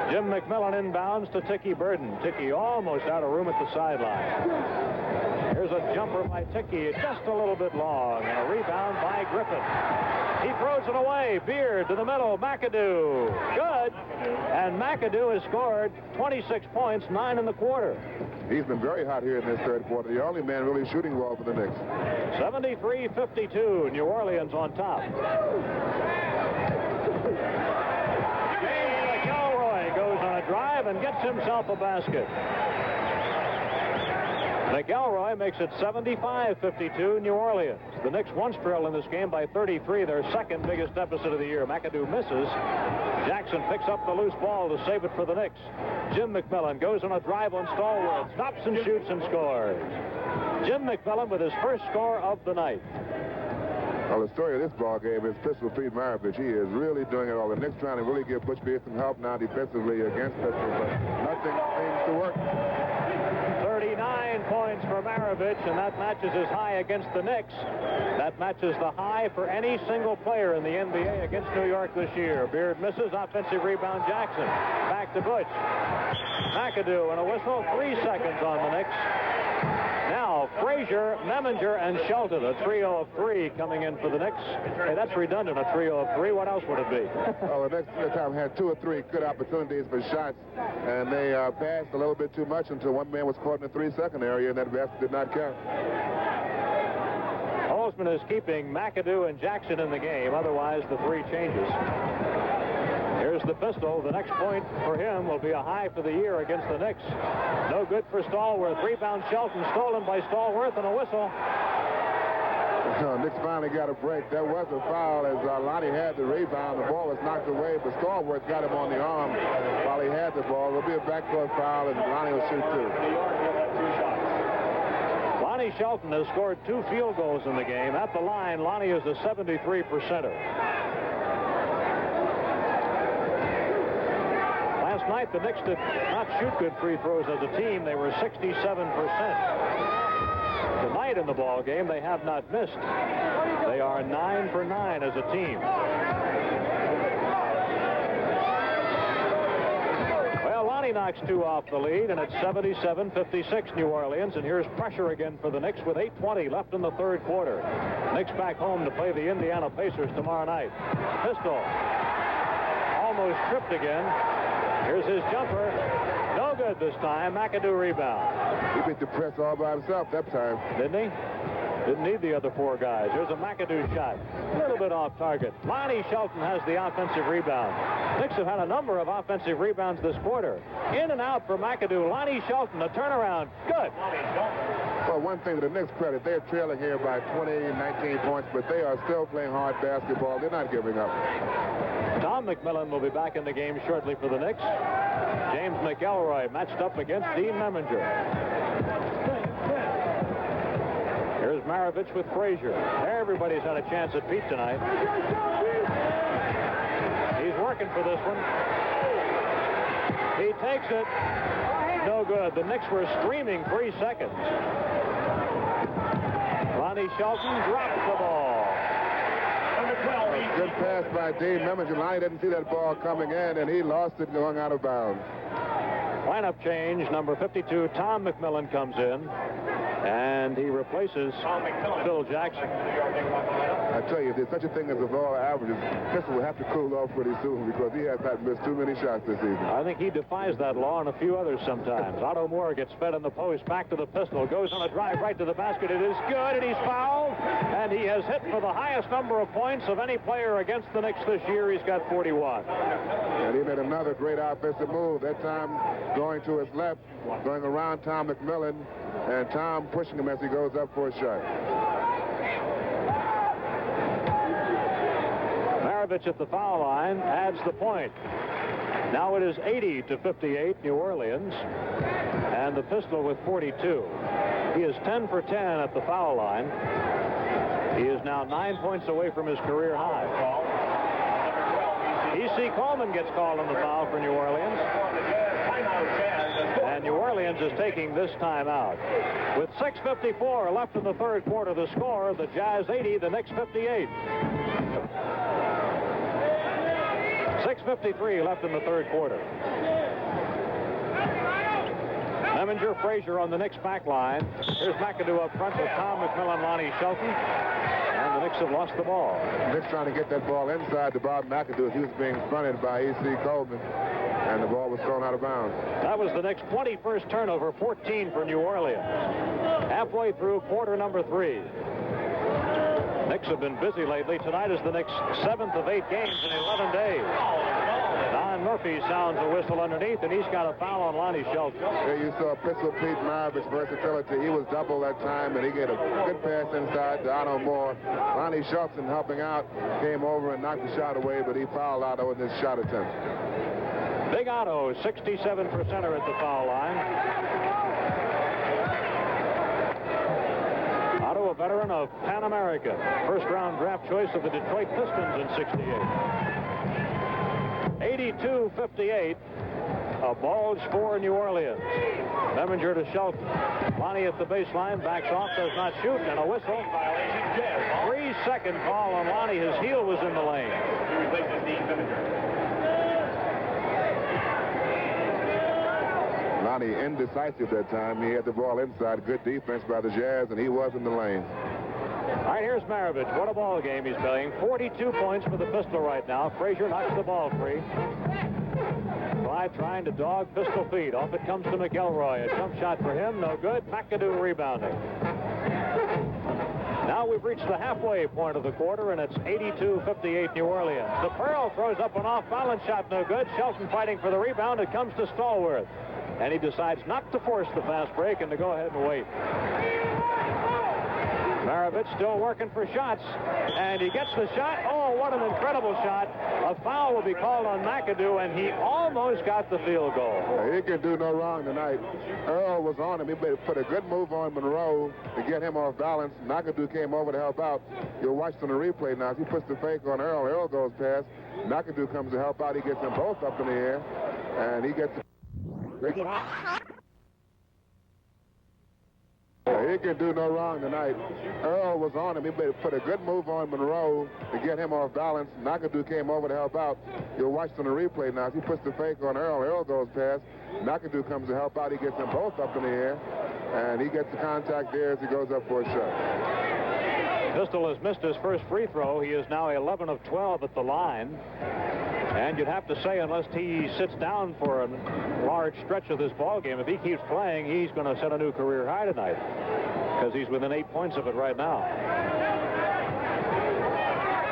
S1: Jim McMillan inbounds to Tiki Burden. Tiki almost out of room at the sideline. Here's a jumper by Tiki, just a little bit long, and a rebound by Griffin. He throws it away. Beard to the middle. McAdoo. Good. And McAdoo has scored 26 points, 9 in the quarter.
S2: He's been very hot here in this third quarter. The only man really shooting well for the Knicks.
S1: 73-52. New Orleans on top. Goes on a drive and gets himself a basket. McElroy makes it 75-52 New Orleans. The Knicks once trailed in this game by 33, their second biggest deficit of the year. McAdoo misses. Jackson picks up the loose ball to save it for the Knicks. Jim McMillan goes on a drive on Stallworth, stops and shoots and scores. Jim McMillan with his first score of the night.
S2: Well, the story of this ball game is Pistol Pete Maravich. He is really doing it all. The Knicks trying to really give Butch Beard some help now defensively against Pistol, but nothing seems to work.
S1: 39 points for Maravich, and that matches his high against the Knicks. That matches the high for any single player in the NBA against New York this year. Beard misses. Offensive rebound, Jackson. Back to Butch. McAdoo and a whistle. 3 seconds on the Knicks. Now, Frazier, Meminger, and Shelton, a trio of 3 coming in for the Knicks. Hey, that's redundant, a trio of 3. What else would it be?
S2: Well, the Knicks this time had 2 or 3 good opportunities for shots, and they passed a little bit too much until one man was caught in the 3-second area, and that basket did not count.
S1: Holzman is keeping McAdoo and Jackson in the game. Otherwise, the 3 changes. Here's the pistol. The next point for him will be a high for the year against the Knicks. No good for Stallworth. Rebound Shelton, stolen by Stallworth, and a whistle.
S2: Knicks finally got a break. That was a foul as Lonnie had the rebound. The ball was knocked away, but Stallworth got him on the arm while he had the ball. It'll be a backcourt foul, and Lonnie will shoot 2.
S1: Lonnie Shelton has scored 2 field goals in the game. At the line, Lonnie is a 73%er. Last night, the Knicks did not shoot good free throws as a team. They were 67%. Tonight in the ball game, they have not missed. They are 9 for 9 as a team. Well, Lonnie knocks 2 off the lead, and it's 77-56 New Orleans. And here's pressure again for the Knicks with 8:20 left in the 3rd quarter. Knicks back home to play the Indiana Pacers tomorrow night. Pistol almost tripped again. Here's his jumper. No good this time. McAdoo rebound.
S2: He beat the press all by himself that time.
S1: Didn't he? Didn't need the other 4 guys. Here's a McAdoo shot. A little bit off target. Lonnie Shelton has the offensive rebound. Knicks have had a number of offensive rebounds this quarter. In and out for McAdoo. Lonnie Shelton, a turnaround. Good.
S2: Well, one thing to the Knicks' credit, they're trailing here by 20, 19 points, but they are still playing hard basketball. They're not giving up.
S1: Tom McMillan will be back in the game shortly for the Knicks. James McElroy matched up against Dean Meminger. Here's Maravich with Frazier. Everybody's had a chance at Pete tonight. He's working for this one. He takes it. No good. The Knicks were streaming 3 seconds. Lonnie Shelton drops the ball.
S2: Good pass by Dean Meminger. Lonnie didn't see that ball coming in, and he lost it going out of bounds.
S1: Lineup change. Number 52, Tom McMillan comes in, and he replaces Phil Jackson.
S2: I tell you, if there's such a thing as a law of averages, Pistol will have to cool off pretty soon because he has not missed too many shots this season.
S1: I think he defies that law and a few others sometimes. Otto Moore gets fed in the post, back to the pistol, goes on a drive right to the basket. It is good, and he's fouled, and he has hit for the highest number of points of any player against the Knicks this year. He's got 41.
S2: And he made another great offensive move, that time going to his left, going around Tom McMillan, and Tom pushing him as he goes up for a shot.
S1: Maravich at the foul line adds the point. Now it is 80-58 New Orleans, and the pistol with 42. He is 10 for 10 at the foul line. He is now 9 points away from his career high. E.C. Coleman gets called on the foul for New Orleans. And New Orleans is taking this time out. With 6:54 left in the 3rd quarter, the score, the Jazz 80, the Knicks 58. 6:53 left in the 3rd quarter. Meminger, Frazier on the Knicks back line. Here's McAdoo up front with Tom McMillan, Lonnie Shelton. And the Knicks have lost the ball.
S2: Knicks trying to get that ball inside to Bob McAdoo. He was being fronted by E.C. Coleman, and the ball was thrown out of bounds.
S1: That was the Knicks' 21st turnover, 14 for New Orleans. Halfway through quarter number 3. Knicks have been busy lately. Tonight is the Knicks' 7th of 8 games in 11 days. Don Ron Murphy sounds a whistle underneath, and he's got a foul on Lonnie Shelton.
S2: There you saw Pistol Pete Maravich's versatility. He was double that time, and he get a good pass inside to Otto Moore. Lonnie Shelton helping out, came over and knocked the shot away, but he fouled Otto in this shot attempt.
S1: Big Otto, 67%er at the foul line. Otto, a veteran of Pan America, first-round draft choice of the Detroit Pistons in '68. 82-58, a bulge for New Orleans. Memminger to Shelton. Lonnie at the baseline, backs off, does not shoot, and a whistle. 3-second call on Lonnie. His heel was in the lane.
S2: Lonnie indecisive that time. He had the ball inside. Good defense by the Jazz, and he was in the lane.
S1: All right, here's Maravich. What a ball game he's playing. 42 points for the Pistol right now. Frazier knocks the ball free. Clyde trying to dog Pistol feed. Off it comes to McElroy. A jump shot for him. No good. McAdoo rebounding. Now we've reached the halfway point of the quarter, and it's 82-58 New Orleans. The Pearl throws up an off-balance shot. No good. Shelton fighting for the rebound. It comes to Stallworth. And he decides not to force the fast break and to go ahead and wait. Maravich still working for shots, and he gets the shot. Oh, what an incredible shot. A foul will be called on McAdoo, and he almost got the field goal.
S2: He can do no wrong tonight. Earl was on him. He put a good move on Monroe to get him off balance. McAdoo came over to help out. You'll watch on the replay now. He puts the fake on Earl. Earl goes past. McAdoo comes to help out. He gets them both up in the air, and he gets... He can do no wrong tonight. Earl was on him. He put a good move on Monroe to get him off balance. McAdoo came over to help out. You'll watch on the replay now. He puts the fake on Earl. Earl goes past. McAdoo comes to help out. He gets them both up in the air, and he gets the contact there as he goes up for a shot.
S1: Pistol has missed his first free throw. He is now 11 of 12 at the line. And you'd have to say, unless he sits down for a large stretch of this ball game, if he keeps playing, he's going to set a new career high tonight, because he's within 8 points of it right now.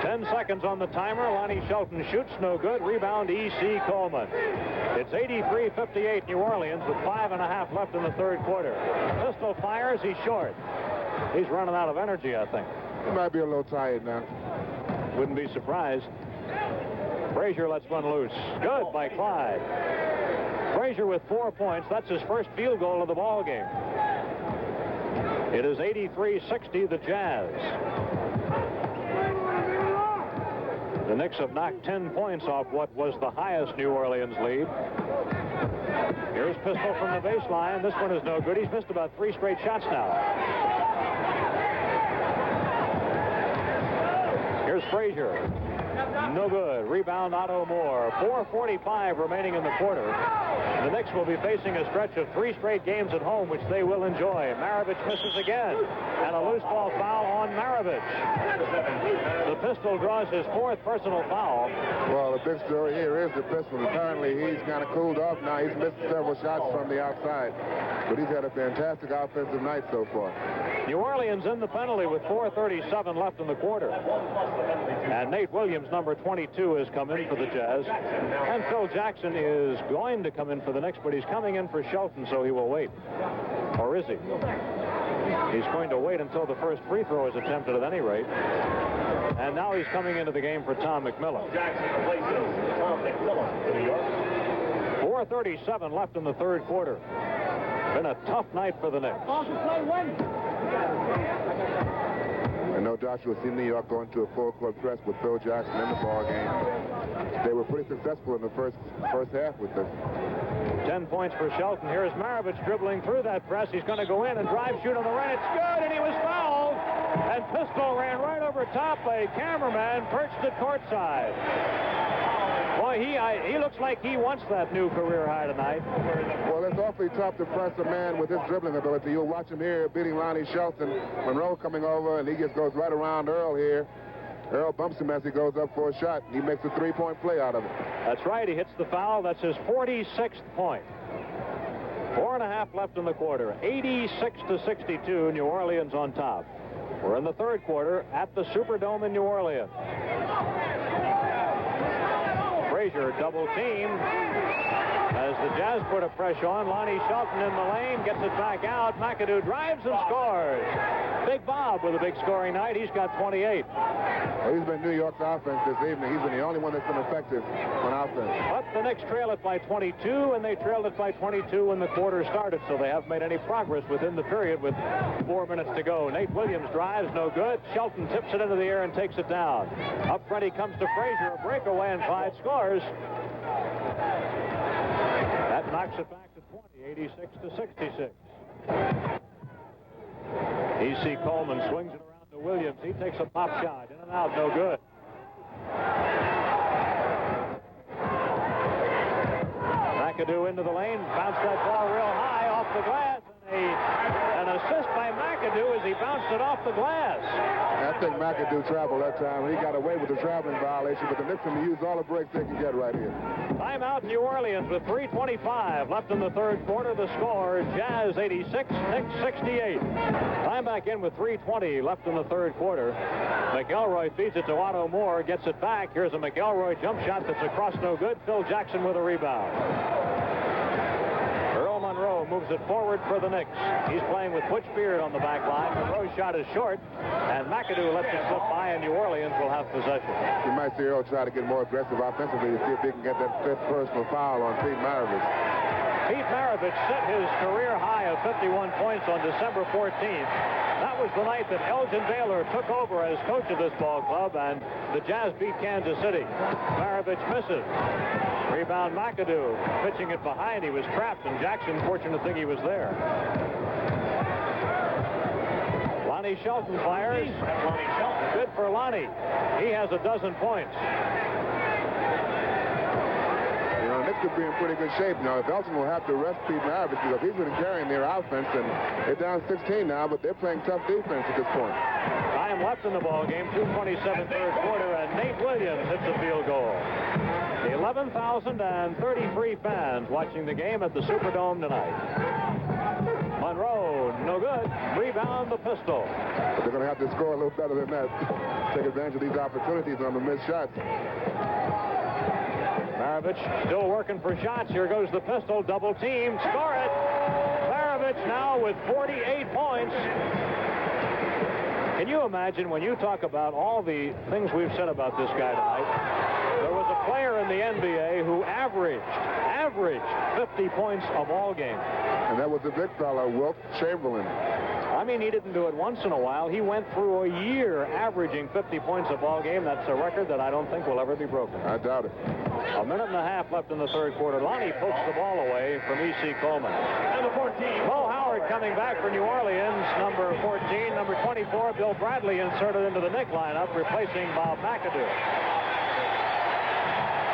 S1: 10 seconds on the timer. Lonnie Shelton shoots, no good. Rebound, E.C. Coleman. It's 83-58 New Orleans with 5.5 left in the third quarter. Pistol fires. He's short. He's running out of energy, I think.
S2: He might be a little tired now.
S1: Wouldn't be surprised. Frazier lets one loose. Good by Clyde. Frazier with 4 points. That's his first field goal of the ball game. It is 83-60 the Jazz. The Knicks have knocked 10 points off what was the highest New Orleans lead. Here's Pistol from the baseline. This one is no good. He's missed about 3 straight shots now. Here's Frazier. No good. Rebound, Otto Moore. 4:45 remaining in the quarter. The Knicks will be facing a stretch of 3 straight games at home, which they will enjoy. Maravich misses again, and a loose ball foul on Maravich. The Pistol draws his 4th personal foul.
S2: Well, the big story here is the Pistol. Apparently, he's kind of cooled off now. He's missed several shots from the outside, but he's had a fantastic offensive night so far.
S1: New Orleans in the penalty with 4:37 left in the quarter. And Nate Williams, number 22, has come in for the Jazz. And Phil Jackson is going to come in for the Knicks, but he's coming in for Shelton, so he will wait. Or is he? He's going to wait until the first free throw is attempted at any rate. And now he's coming into the game for Tom McMillan. 4:37 left in the third quarter. Been a tough night for the Knicks.
S2: And no doubt you'll see New York going to a full-court press with Phil Jackson in the ball game. They were pretty successful in the first half with this.
S1: 10 points for Shelton. Here's Maravich dribbling through that press. He's going to go in and drive, shoot on the run. It's good, and he was fouled. And Pistol ran right over top. A cameraman perched at courtside. Boy, he looks like he wants that new career high tonight.
S2: Well, it's awfully tough to press a man with his dribbling ability. You'll watch him here beating Lonnie Shelton. Monroe coming over, and he just goes right around Earl here. Earl bumps him as he goes up for a shot. He makes a 3-point play out of it.
S1: That's right. He hits the foul. That's his 46th point. 4.5 left in the quarter. 86-62, New Orleans on top. We're in the third quarter at the Superdome in New Orleans. Frazier, double team. As the Jazz put a pressure on, Lonnie Shelton in the lane, gets it back out. McAdoo drives and scores. Big Bob with a big scoring night. He's got 28.
S2: Well, he's been New York's offense this evening. He's been the only one that's been effective on offense.
S1: But the Knicks trail it by 22, and they trailed it by 22 when the quarter started, so they haven't made any progress within the period with 4 minutes to go. Nate Williams drives, no good. Shelton tips it into the air and takes it down. Up front he comes to Frazier, a breakaway, and Clyde scores. That knocks it back to 20, 86 to 66. E.C. Coleman swings it around to Williams. He takes a pop shot. In and out, no good. McAdoo into the lane. Bounced that ball real high off the glass. And an assist by McAdoo as he bounced it off the glass.
S2: I think McAdoo traveled that time. He got away with the traveling violation, but the Knicks can use all the breaks they can get right here.
S1: Timeout New Orleans with 3:25 left in the third quarter. The score, Jazz 86, Knicks 68. Time back in with 3:20 left in the third quarter. McElroy feeds it to Otto Moore, gets it back. Here's a McElroy jump shot that's across, no good. Phil Jackson with a rebound. Earl Monroe moves it forward for the Knicks. He's playing with Butch Beard on the back line. Monroe's shot is short, and McAdoo lets it slip by, and New Orleans will have possession.
S2: You might see Earl try to get more aggressive offensively to see if he can get that fifth personal foul on Pete Maravich.
S1: Pete Maravich set his career high of 51 points on December 14th. That was the night that Elgin Baylor took over as coach of this ball club, and the Jazz beat Kansas City. Maravich misses. Rebound McAdoo, pitching it behind. He was trapped, and Jackson, fortunate thing he was there. Lonnie Shelton fires. Good for Lonnie. He has a dozen points.
S2: You know, Knicks could be in pretty good shape now. Elgin will have to rest Pete Maravich because he's been carrying their offense, and they're down 16 now, but they're playing tough defense at this point.
S1: Time left in the ball game, 2:27 third quarter, and Nate Williams hits a field goal. 11,033 fans watching the game at the Superdome tonight. Monroe, no good. Rebound the Pistol.
S2: But they're going to have to score a little better than that. Take advantage of these opportunities on the missed shots.
S1: Maravich still working for shots. Here goes the Pistol. Double team. Score it. Maravich now with 48 points. Can you imagine when you talk about all the things we've said about this guy tonight? There was a player in the NBA who averaged 50 points a ball game.
S2: And that was the big fella, Wilt Chamberlain.
S1: I mean, he didn't do it once in a while. He went through a year averaging 50 points a ball game. That's a record that I don't think will ever be broken.
S2: I doubt it.
S1: A minute and a half left in the third quarter. Lonnie pokes the ball away from E.C. Coleman. Number 14. Mo Howard coming back for New Orleans. Number 14. Number 24, Bill Bradley inserted into the Knick lineup, replacing Bob McAdoo.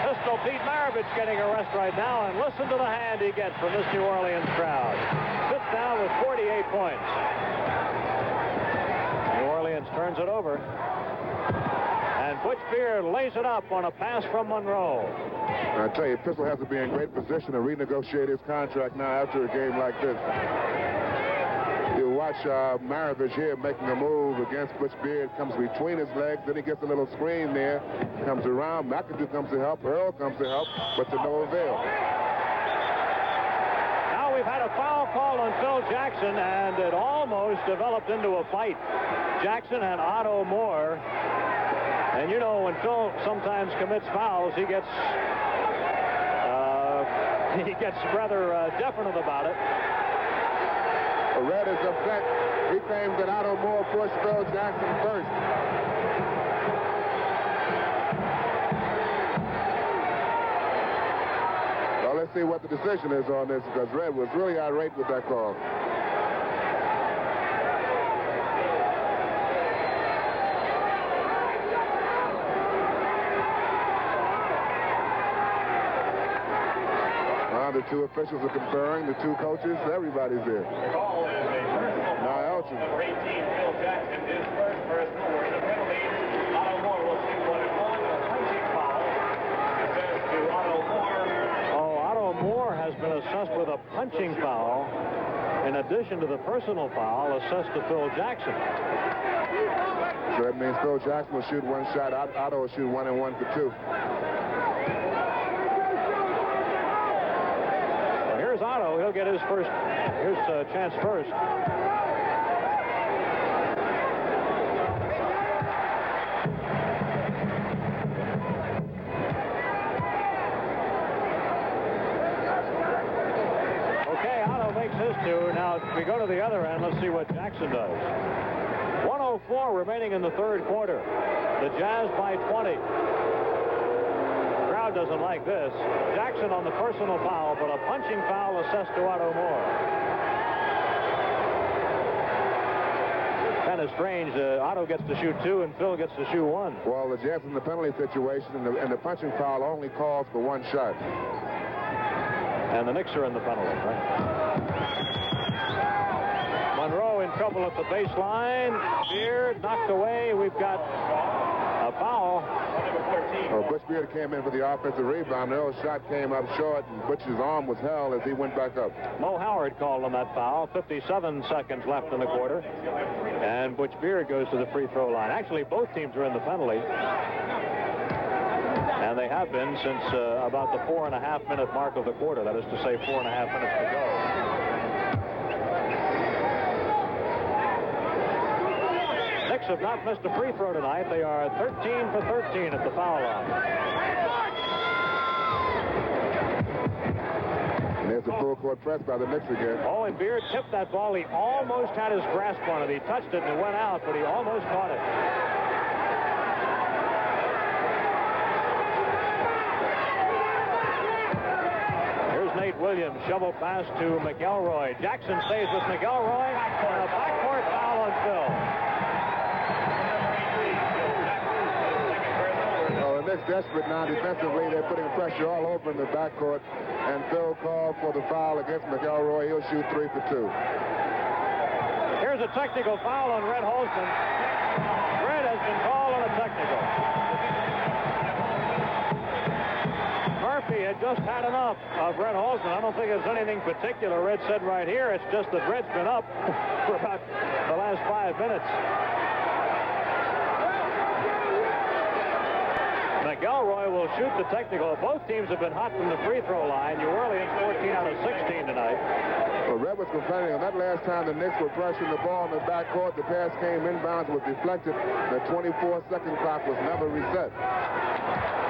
S1: Pistol Pete Maravich getting a rest right now, and listen to the hand he gets from this New Orleans crowd. Sits down with 48 points. New Orleans turns it over. And Butch Beard lays it up on a pass from Monroe.
S2: I tell you, Pistol has to be in great position to renegotiate his contract now after a game like this. You watch Maravich here making a move against Butch Beard. Comes between his legs, then he gets a little screen there. Comes around, McAdoo comes to help, Earl comes to help, but to no avail.
S1: Now we've had a foul called on Phil Jackson, and it almost developed into a fight. Jackson and Otto Moore. And you know, when Phil sometimes commits fouls, he gets rather definite about it.
S2: Red is upset. He claims that Otto Moore pushed Phil Jackson first. Well, let's see what the decision is on this, because Red was really irate with that call. The two officials are conferring, the two coaches, everybody's there. Now Elgin.
S1: Number 18, Phil Jackson is first for his score. The penalty, Otto Moore will see what it was, a punching foul. It says to Otto Moore. Oh, Otto Moore has been assessed with a punching foul in addition to the personal foul assessed to Phil Jackson.
S2: So that means Phil Jackson will shoot one shot, Otto will shoot 1 and 1 for 2.
S1: Otto. He'll get his chance first. His two. Now we go to the other end. Let's see what Jackson does. 1:04 remaining in the third quarter. The Jazz by 20. The crowd doesn't like this. Jackson on the personal foul, but a punching foul assessed to Otto Moore. Kind of strange. Otto gets to shoot 2 and Phil gets to shoot 1.
S2: Well, the Jazz in the penalty situation, and the punching foul only calls for 1 shot.
S1: And the Knicks are in the penalty, right? Monroe in trouble at the baseline. Beard knocked away. We've got a foul.
S2: Well, Butch Beard came in for the offensive rebound. Earl's shot came up short, and Butch's arm was held as he went back up.
S1: Mo Howard called on that foul. 57 seconds left in the quarter. And Butch Beard goes to the free throw line. Actually, both teams are in the penalty. And they have been since about the 4.5-minute mark of the quarter. That is to say, 4.5 minutes to go. Knicks have not missed a free throw tonight. They are 13 for 13 at the foul line.
S2: And there's a full court press by the Knicks again.
S1: Oh, and Beard tipped that ball. He almost had his grasp on it. He touched it and it went out, but he almost caught it. Nate Williams, shovel pass to McElroy. Jackson stays with McElroy, and a backcourt foul on Phil.
S2: Well, the Knicks desperate now defensively. They're putting pressure all over in the backcourt, and Phil called for the foul against McElroy. He'll shoot 3 for 2.
S1: Here's a technical foul on Red Holzman. Red has been called on a technical. Murphy had just had enough of Red Holzman. I don't think it's anything particular. Red said right here, it's just that Red's been up for about the last 5 minutes. McElroy will shoot the technical. Both teams have been hot from the free throw line. New Orleans 14 out of 16 tonight.
S2: Well, Red was complaining on that last time the Knicks were pressuring the ball in the backcourt. The pass came inbounds, was deflected. The 24-second clock was never reset.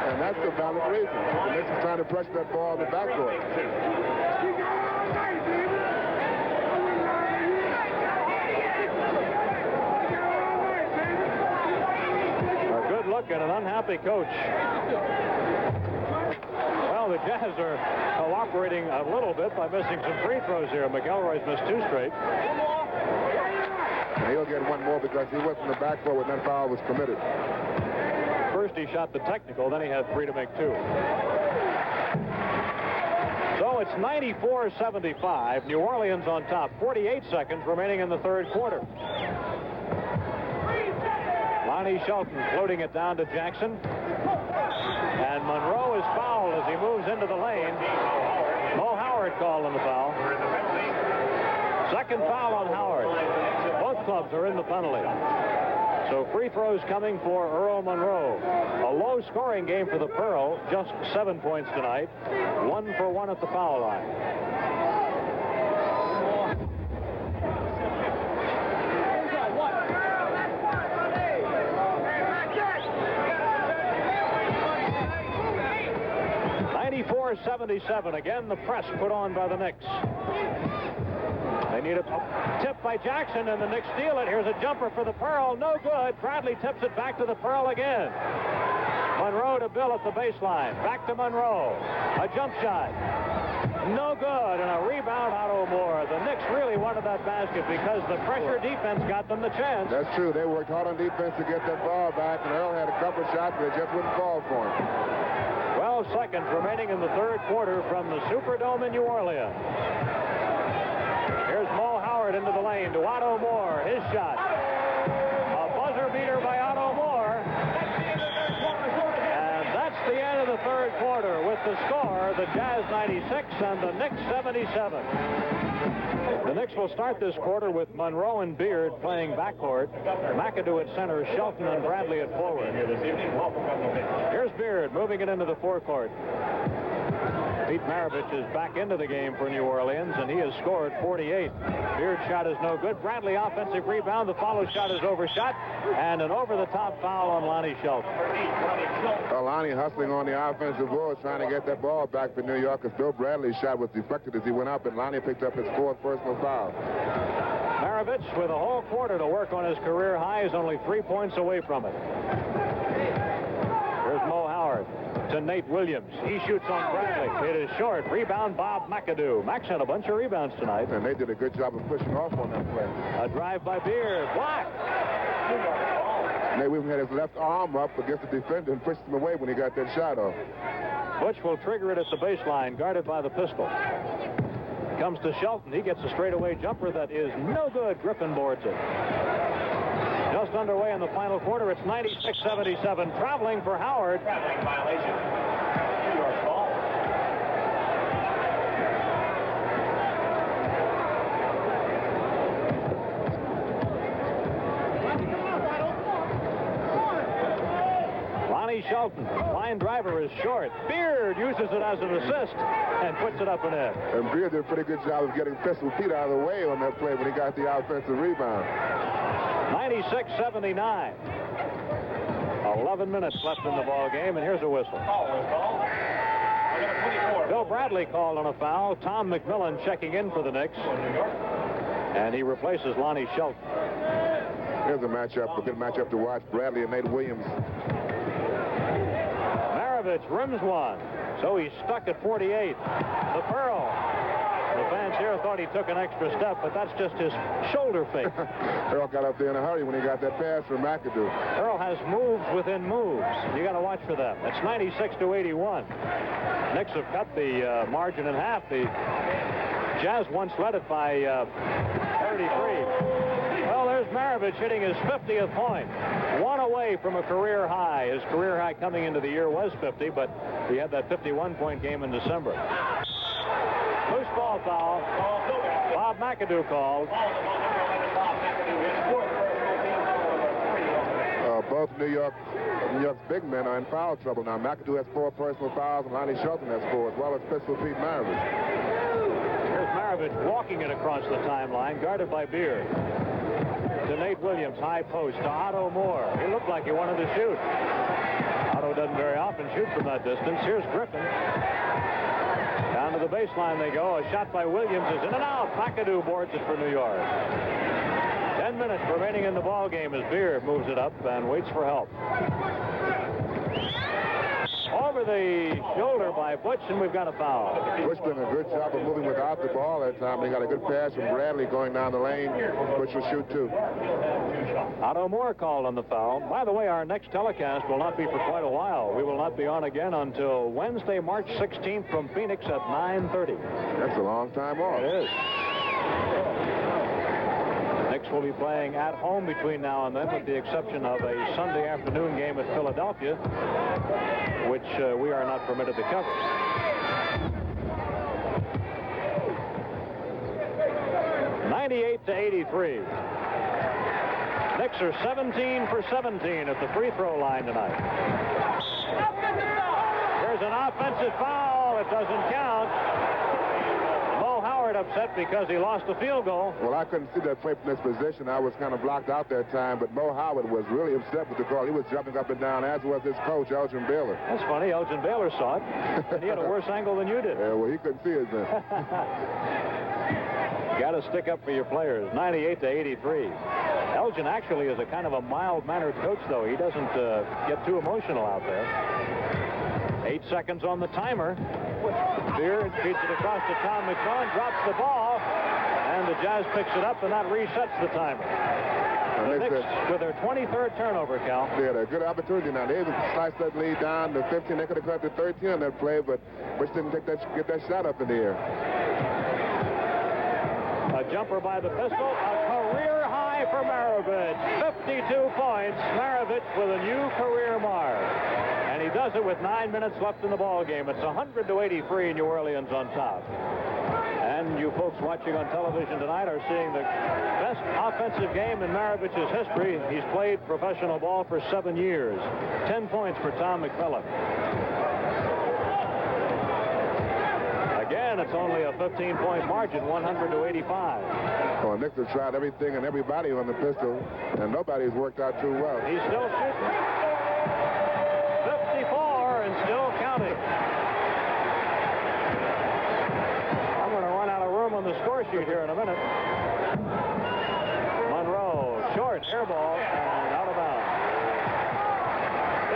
S2: And that's the valid reason. The Knicks are trying to pressure that ball in the backcourt.
S1: A good look at an unhappy coach. Well, the Jazz are cooperating a little bit by missing some free throws here. McElroy's missed 2 straight.
S2: And he'll get 1 more because he went from the backcourt when that foul was committed.
S1: First he shot the technical, then he had 3 to make 2. So it's 94-75. New Orleans on top. 48 seconds remaining in the third quarter. Lonnie Shelton floating it down to Jackson. And Monroe is fouled as he moves into the lane. Mo Howard called on the foul. Second foul on Howard. Both clubs are in the penalty. So free throws coming for Earl Monroe. A low-scoring game for the Pearl. Just 7 points tonight. 1 for 1 at the foul line. .77. Again, the press put on by the Knicks. They need a tip by Jackson, and the Knicks steal it. Here's a jumper for the Pearl. No good. Bradley tips it back to the Pearl again. Monroe to Bill at the baseline. Back to Monroe. A jump shot. No good. And a rebound out of Moore. The Knicks really wanted that basket because the pressure defense got them the chance.
S2: That's true. They worked hard on defense to get that ball back, and Earl had a couple shots, but it just wouldn't fall for him.
S1: 12 seconds remaining in the third quarter from the Superdome in New Orleans. Here's Mo Howard into the lane to Otto Moore. His shot. A buzzer beater by Otto Moore. And that's the end of the third quarter with the score, the Jazz 96 and the Knicks 77. The Knicks will start this quarter with Monroe and Beard playing backcourt. McAdoo at center, Shelton and Bradley at forward. Here's Beard moving it into the forecourt. Pete Maravich is back into the game for New Orleans, and he has scored 48. Beard's shot is no good. Bradley offensive rebound. The follow shot is overshot, and an over-the-top foul on Lonnie Shelton.
S2: Lonnie hustling on the offensive board, trying to get that ball back for New York, as Bill Bradley's shot was deflected as he went up, and Lonnie picked up his 4th personal foul.
S1: Maravich, with a whole quarter to work on his career high, is only 3 points away from it. Here's Mo Howard to Nate Williams. He shoots on Bradley. It is short. Rebound, Bob McAdoo. Max had a bunch of rebounds tonight.
S2: And they did a good job of pushing off on that play.
S1: A drive by Beard. Blocked.
S2: Nate Williams had his left arm up against the defender and pushed him away when he got that shot off.
S1: Butch will trigger it at the baseline, guarded by the pistol. Comes to Shelton. He gets a straightaway jumper that is no good. Griffin boards it. Just underway in the final quarter. It's 96-77. Traveling for Howard. Traveling violation. New York ball. Lonnie Shelton. Line driver is short. Beard uses it as an assist and puts it up and in.
S2: And Beard did a pretty good job of getting Pistol Pete out of the way on that play when he got the offensive rebound.
S1: 96-79. 11 minutes left in the ball game, and here's a whistle. Bill Bradley called on a foul. Tom McMillan checking in for the Knicks. And he replaces Lonnie Shelton.
S2: Here's a matchup, a good matchup to watch. Bradley and Nate Williams.
S1: Maravich rims one. So he's stuck at 48. The Pearl. The fans here thought he took an extra step, but that's just his shoulder fake.
S2: Earl got up there in a hurry when he got that pass from McAdoo.
S1: Earl has moves within moves. You got to watch for them. It's 96-81. Knicks have cut the margin in half. The Jazz once led it by 33. Well, there's Maravich hitting his 50th point. One away from a career high. His career high coming into the year was 50, but he had that 51-point game in December. Loose ball foul. Bob McAdoo called.
S2: Both New York's big men are in foul trouble now. McAdoo has 4 personal fouls, and Lonnie Shelton has 4, as well as Pistol Pete Maravich.
S1: Here's Maravich walking it across the timeline, guarded by Beard. To Nate Williams, high post, to Otto Moore. He looked like he wanted to shoot. Otto doesn't very often shoot from that distance. Here's Griffin. Down to the baseline they go. A shot by Williams is in and out. McAdoo boards it for New York. 10 minutes remaining in the ball game as Beard moves it up and waits for help. Over the shoulder by Butch, and we've got a foul.
S2: Butch doing a good job of moving without the ball that time. He got a good pass from Bradley going down the lane. Butch will shoot too.
S1: Otto Moore called on the foul. By the way, our next telecast will not be for quite a while. We will not be on again until Wednesday, March 16th from Phoenix at 9:30.
S2: That's a long time off.
S1: It is. Knicks will be playing at home between now and then, with the exception of a Sunday afternoon game at Philadelphia, which we are not permitted to cover. (98-83). Knicks are 17 for 17 at the free throw line tonight. There's an offensive foul. It doesn't count. Mo Howard upset because he lost the field goal.
S2: Well, I couldn't see that play from this position. I was kind of blocked out that time, but Mo Howard was really upset with the call. He was jumping up and down, as was his coach, Elgin Baylor.
S1: That's funny. Elgin Baylor saw it, and he had a worse angle than you did.
S2: Yeah, well, he couldn't see it then.
S1: Got to stick up for your players. 98-83. Elgin actually is a kind of a mild-mannered coach, though. He doesn't get too emotional out there. 8 seconds on the timer. Beard feeds it across to Tom McMillan, drops the ball, and the Jazz picks it up, and that resets the timer. The Knicks with their 23rd turnover, Cal.
S2: They had a good opportunity now. They even sliced that lead down to 15. They could have cut to 13 on that play, but Bush didn't get that shot up in the air.
S1: A jumper by the pistol, a career high for Maravich. 52 points. Maravich with a new career mark. And he does it with 9 minutes left in the ball game. It's 100-83, New Orleans on top. And you folks watching on television tonight are seeing the best offensive game in Maravich's history. He's played professional ball for 7 years. 10 points for Tom McMillan. Again, it's only a 15-point margin, 100 to 85.
S2: Well, Knicks have tried everything and everybody on the pistol, and nobody's worked out too well.
S1: He's still shooting. 54 and still counting. I'm going to run out of room on the score sheet here in a minute. Monroe, short, air ball, and out of bounds.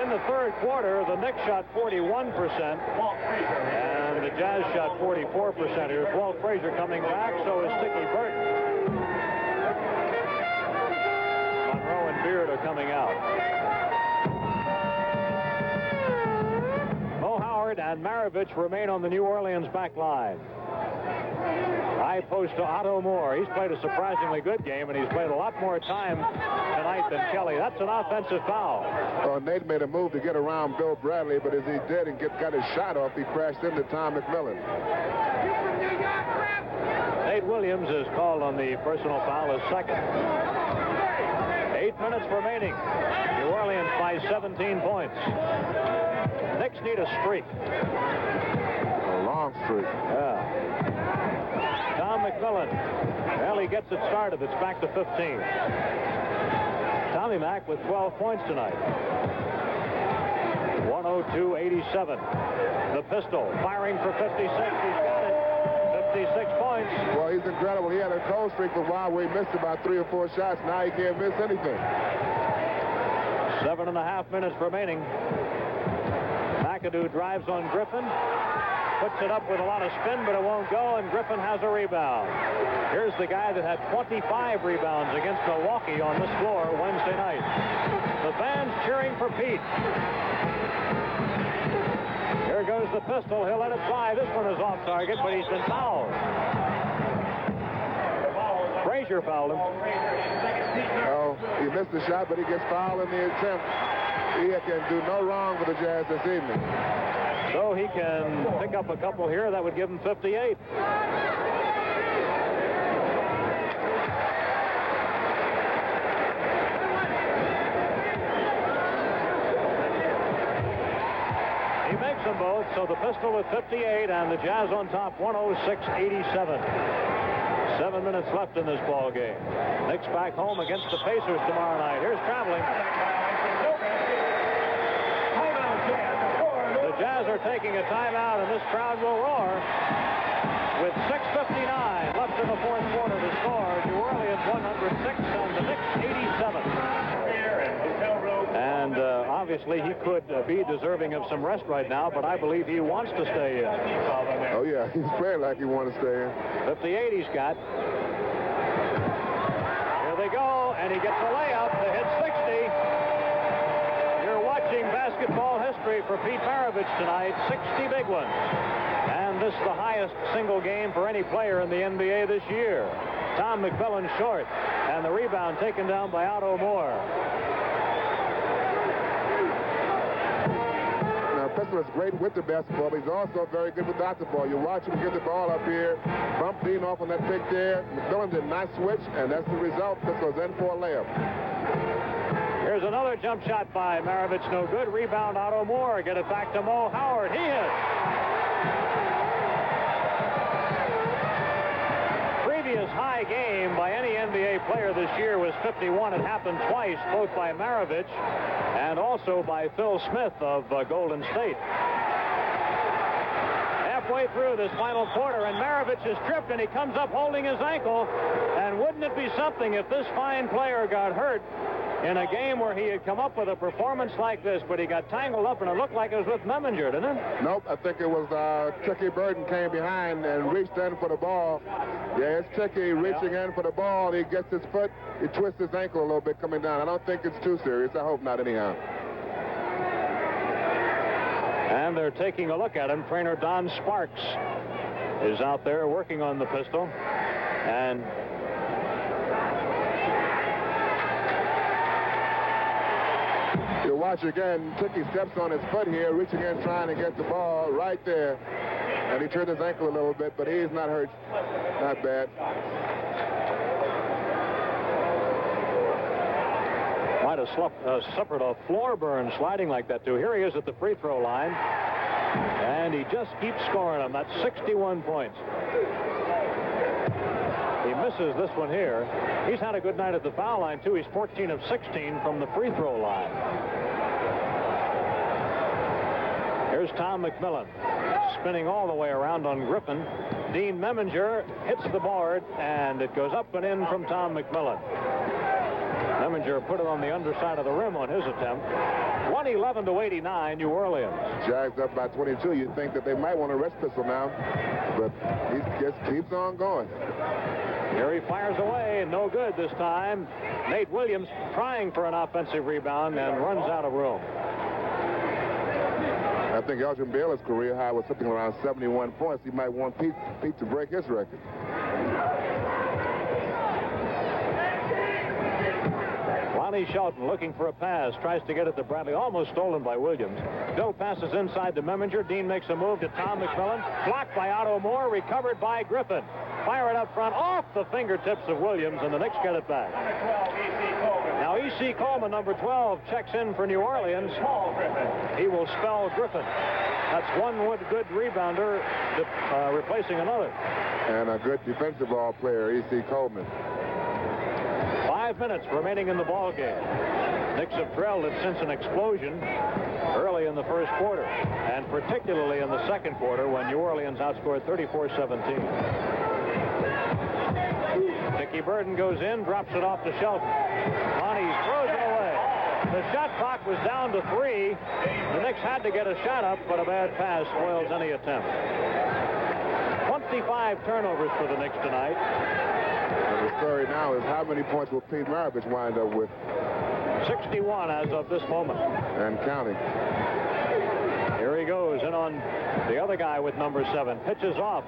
S1: In the third quarter, the Knicks shot 41%, and the Jazz shot 44%. Here's Walt Frazier coming back, so is Sticky Burton. Monroe and Beard are coming out. Mo Howard and Maravich remain on the New Orleans back line. High post to Otto Moore. He's played a surprisingly good game, and he's played a lot more time tonight than Kelly. That's an offensive foul.
S2: Well, Nate made a move to get around Bill Bradley, but as he did and got his shot off, he crashed into Tom McMillan.
S1: Nate Williams is called on the personal foul as second. 8 minutes remaining. New Orleans by 17 points. Knicks need a streak.
S2: A long streak.
S1: Yeah. Tom McMillan. Well, he gets it started. It's back to 15. Tommy Mack with 12 points tonight. 102-87. The pistol firing for 56. He's got it. 56 points.
S2: Well, he's incredible. He had a cold streak for a while where he missed about 3 or 4 shots. Now he can't miss anything.
S1: 7.5 minutes remaining. McAdoo drives on Griffin. Puts it up with a lot of spin, but it won't go, and Griffin has a rebound. Here's the guy that had 25 rebounds against Milwaukee on this floor Wednesday night. The fans cheering for Pete. Here goes the pistol. He'll let it fly. This one is off target, but he's been fouled. Frazier fouled him.
S2: Oh, he missed the shot, but he gets fouled in the attempt. He can do no wrong for the Jazz this evening.
S1: So he can pick up a couple here. That would give him 58. He makes them both, so the pistol with 58 and the Jazz on top, 106-87. 7 minutes left in this ball game. Knicks back home against the Pacers tomorrow night. Here's traveling. The Jazz are taking a timeout, and this crowd will roar. With 6:59 left in the fourth quarter to score, New Orleans 106 and the Knicks 87. And obviously he could be deserving of some rest right now, but I believe he wants to stay in.
S2: Oh, yeah, he's playing like he wants to stay in.
S1: 58 he's got. Here they go, and he gets a layup to hit 60. You're watching basketball history for Pete Maravich tonight, 60 big ones. And this is the highest single game for any player in the NBA this year. Tom McMillan short, and the rebound taken down by Otto Moore.
S2: Pistol is great with the basketball, but he's also very good without the ball. You watch him get the ball up here, bump Dean off on that pick there. McMillan did not switch, and that's the result. Pistol's in for a layup.
S1: Here's another jump shot by Maravich, no good. Rebound, Otto Moore. Get it back to Mo Howard. He hits. Previous high game by any NBA player this year was 51. It happened twice, both by Maravich and also by Phil Smith of Golden State. Halfway through this final quarter, and Maravich is tripped, and he comes up holding his ankle. And wouldn't it be something if this fine player got hurt in a game where he had come up with a performance like this, but he got tangled up, and it looked like it was with Memminger, didn't it?
S2: Nope, I think it was Chicky Burton came behind and reached in for the ball. Yeah, it's Chicky reaching in for the ball. He gets his foot, he twists his ankle a little bit coming down. I don't think it's too serious. I hope not anyhow.
S1: And they're taking a look at him. Trainer Don Sparks is out there working on the pistol. And
S2: you watch again, Chicky steps on his foot here, reaching in, trying to get the ball right there. And he turned his ankle a little bit, but he's not hurt. Not bad.
S1: might have suffered a floor burn sliding like that, too. Here he is at the free throw line. And he just keeps scoring them. That's 61 points. He misses this one here. He's had a good night at the foul line, too. He's 14 of 16 from the free throw line. Here's Tom McMillan, spinning all the way around on Griffin. Dean Meminger hits the board, and it goes up and in from Tom McMillan. Meminger put it on the underside of the rim on his attempt. 111-89, New Orleans.
S2: Jags up by 22. You'd think that they might want to rest Pistol now, but he just keeps on going.
S1: Here he fires away, and no good this time. Nate Williams trying for an offensive rebound and runs out of room.
S2: I think Elgin Baylor's career high was something around 71 points. He might want Pete to break his record.
S1: Lonnie Shelton looking for a pass, tries to get it to Bradley, almost stolen by Williams. Bill passes inside to Meminger. Dean makes a move to Tom McMillan. Blocked by Otto Moore, recovered by Griffin. Fire it up front, off the fingertips of Williams, and the Knicks get it back. Now E.C. Coleman, number 12, checks in for New Orleans. He will spell Griffin. That's one good rebounder replacing another.
S2: And a good defensive ball player, E.C. Coleman.
S1: 5 minutes remaining in the ball game. Knicks have trailed it since an explosion early in the first quarter, and particularly in the second quarter when New Orleans outscored 34-17. Dickie Burden goes in, drops it off to Shelton. Lonnie throws it away. The shot clock was down to 3. The Knicks had to get a shot up, but a bad pass spoils any attempt. 25 turnovers for the Knicks tonight.
S2: And the story now is how many points will Pete Maravich wind up with?
S1: 61 as of this moment.
S2: And counting.
S1: Here he goes in on the other guy with number 7. Pitches off.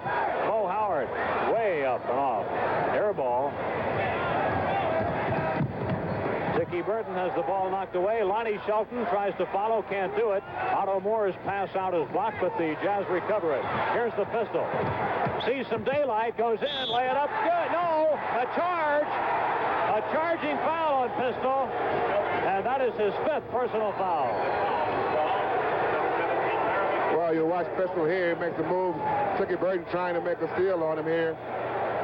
S1: Mo Howard way up and off. Air ball. Dickie Burton has the ball knocked away. Lonnie Shelton tries to follow, can't do it. Otto Moore's pass out is blocked, but the Jazz recover it. Here's the pistol. Sees some daylight, goes in, lay it up. Good. No, a charge. A charging foul on Pistol, and that is his 5th personal foul.
S2: Well, you watch Pistol here. He makes a move. Dickie Burton trying to make a steal on him here.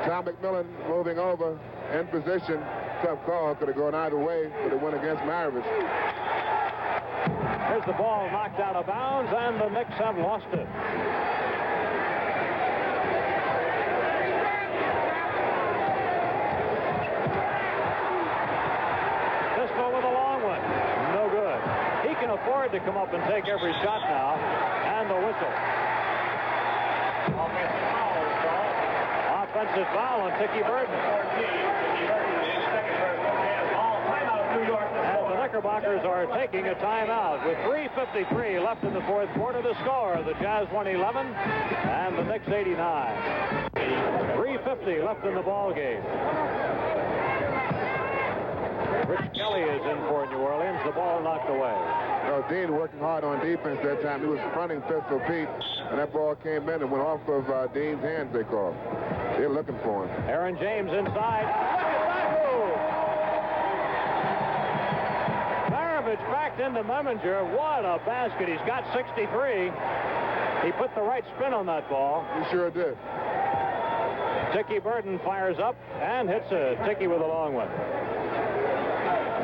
S2: Tom McMillan moving over in position. Tough call. Could have gone either way, but it went against Maravich.
S1: Here's the ball knocked out of bounds, and the Knicks have lost it. Pistol with a long one. No good. He can afford to come up and take every shot now. And the whistle. Offensive foul on Dickie Burton. And the Knickerbockers are taking a timeout with 3:53 left in the fourth quarter. The score, the Jazz 111 and the Knicks 89. 3:50 left in the ball game. Rich Kelly is in for New Orleans. The ball knocked away.
S2: Well, Dean working hard on defense that time. He was fronting Pistol Pete, and that ball came in and went off of Dean's hands, they call. They're looking for him.
S1: Aaron James inside. Look at that move! Maravich backed into Meminger. What a basket. He's got 63. He put the right spin on that ball.
S2: He sure did.
S1: Dickie Burton fires up and hits a Dickie with a long one.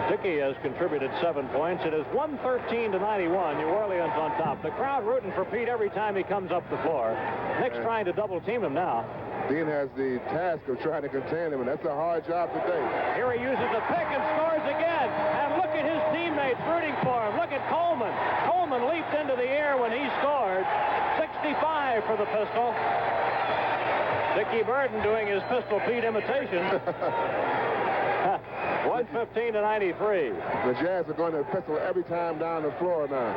S1: Dickie has contributed 7 points. It is 113-91. New Orleans on top. The crowd rooting for Pete every time he comes up the floor. Knicks trying to double team him now.
S2: Dean has the task of trying to contain him, and that's a hard job today.
S1: Here he uses a pick and scores again. And look at his teammates rooting for him. Look at Coleman. Coleman leaped into the air when he scored. 65 for the Pistol. Dickie Burton doing his Pistol Pete imitation. 115-93.
S2: The Jazz are going to Pistol every time down the floor now.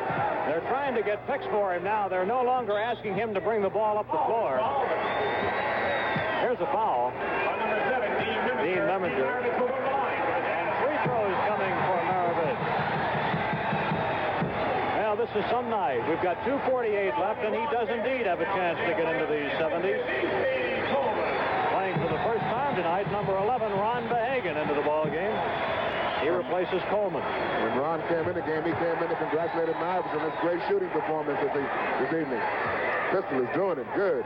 S1: They're trying to get picks for him now. They're no longer asking him to bring the ball up the floor. Here's a foul. Dean Meminger. And free throws coming for Maravich. Well, this is some night. We've got 2:48 left, and he does indeed have a chance to get into the 70s. Playing for the first time tonight, number 11, Ron Behagen, into the ball game. He replaces Coleman.
S2: When Ron came in the game, he came in and congratulated Maravich on his great shooting performance this evening. Pistol is doing it good.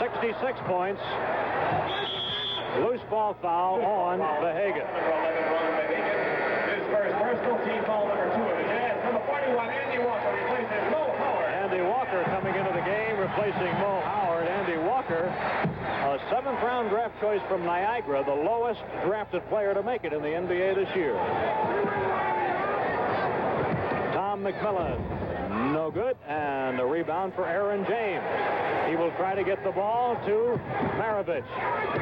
S1: 66 points. Loose ball foul on Behagan.
S3: His first personal team foul number 2 of the Jazz. Number 41, Andy Walker replaces Mo Howard.
S1: Andy Walker coming into the game, replacing Mo Howard. Andy Walker, a 7th-round draft choice from Niagara, the lowest drafted player to make it in the NBA this year. Tom McMillan, no good, and a rebound for Aaron James. He will try to get the ball to Maravich.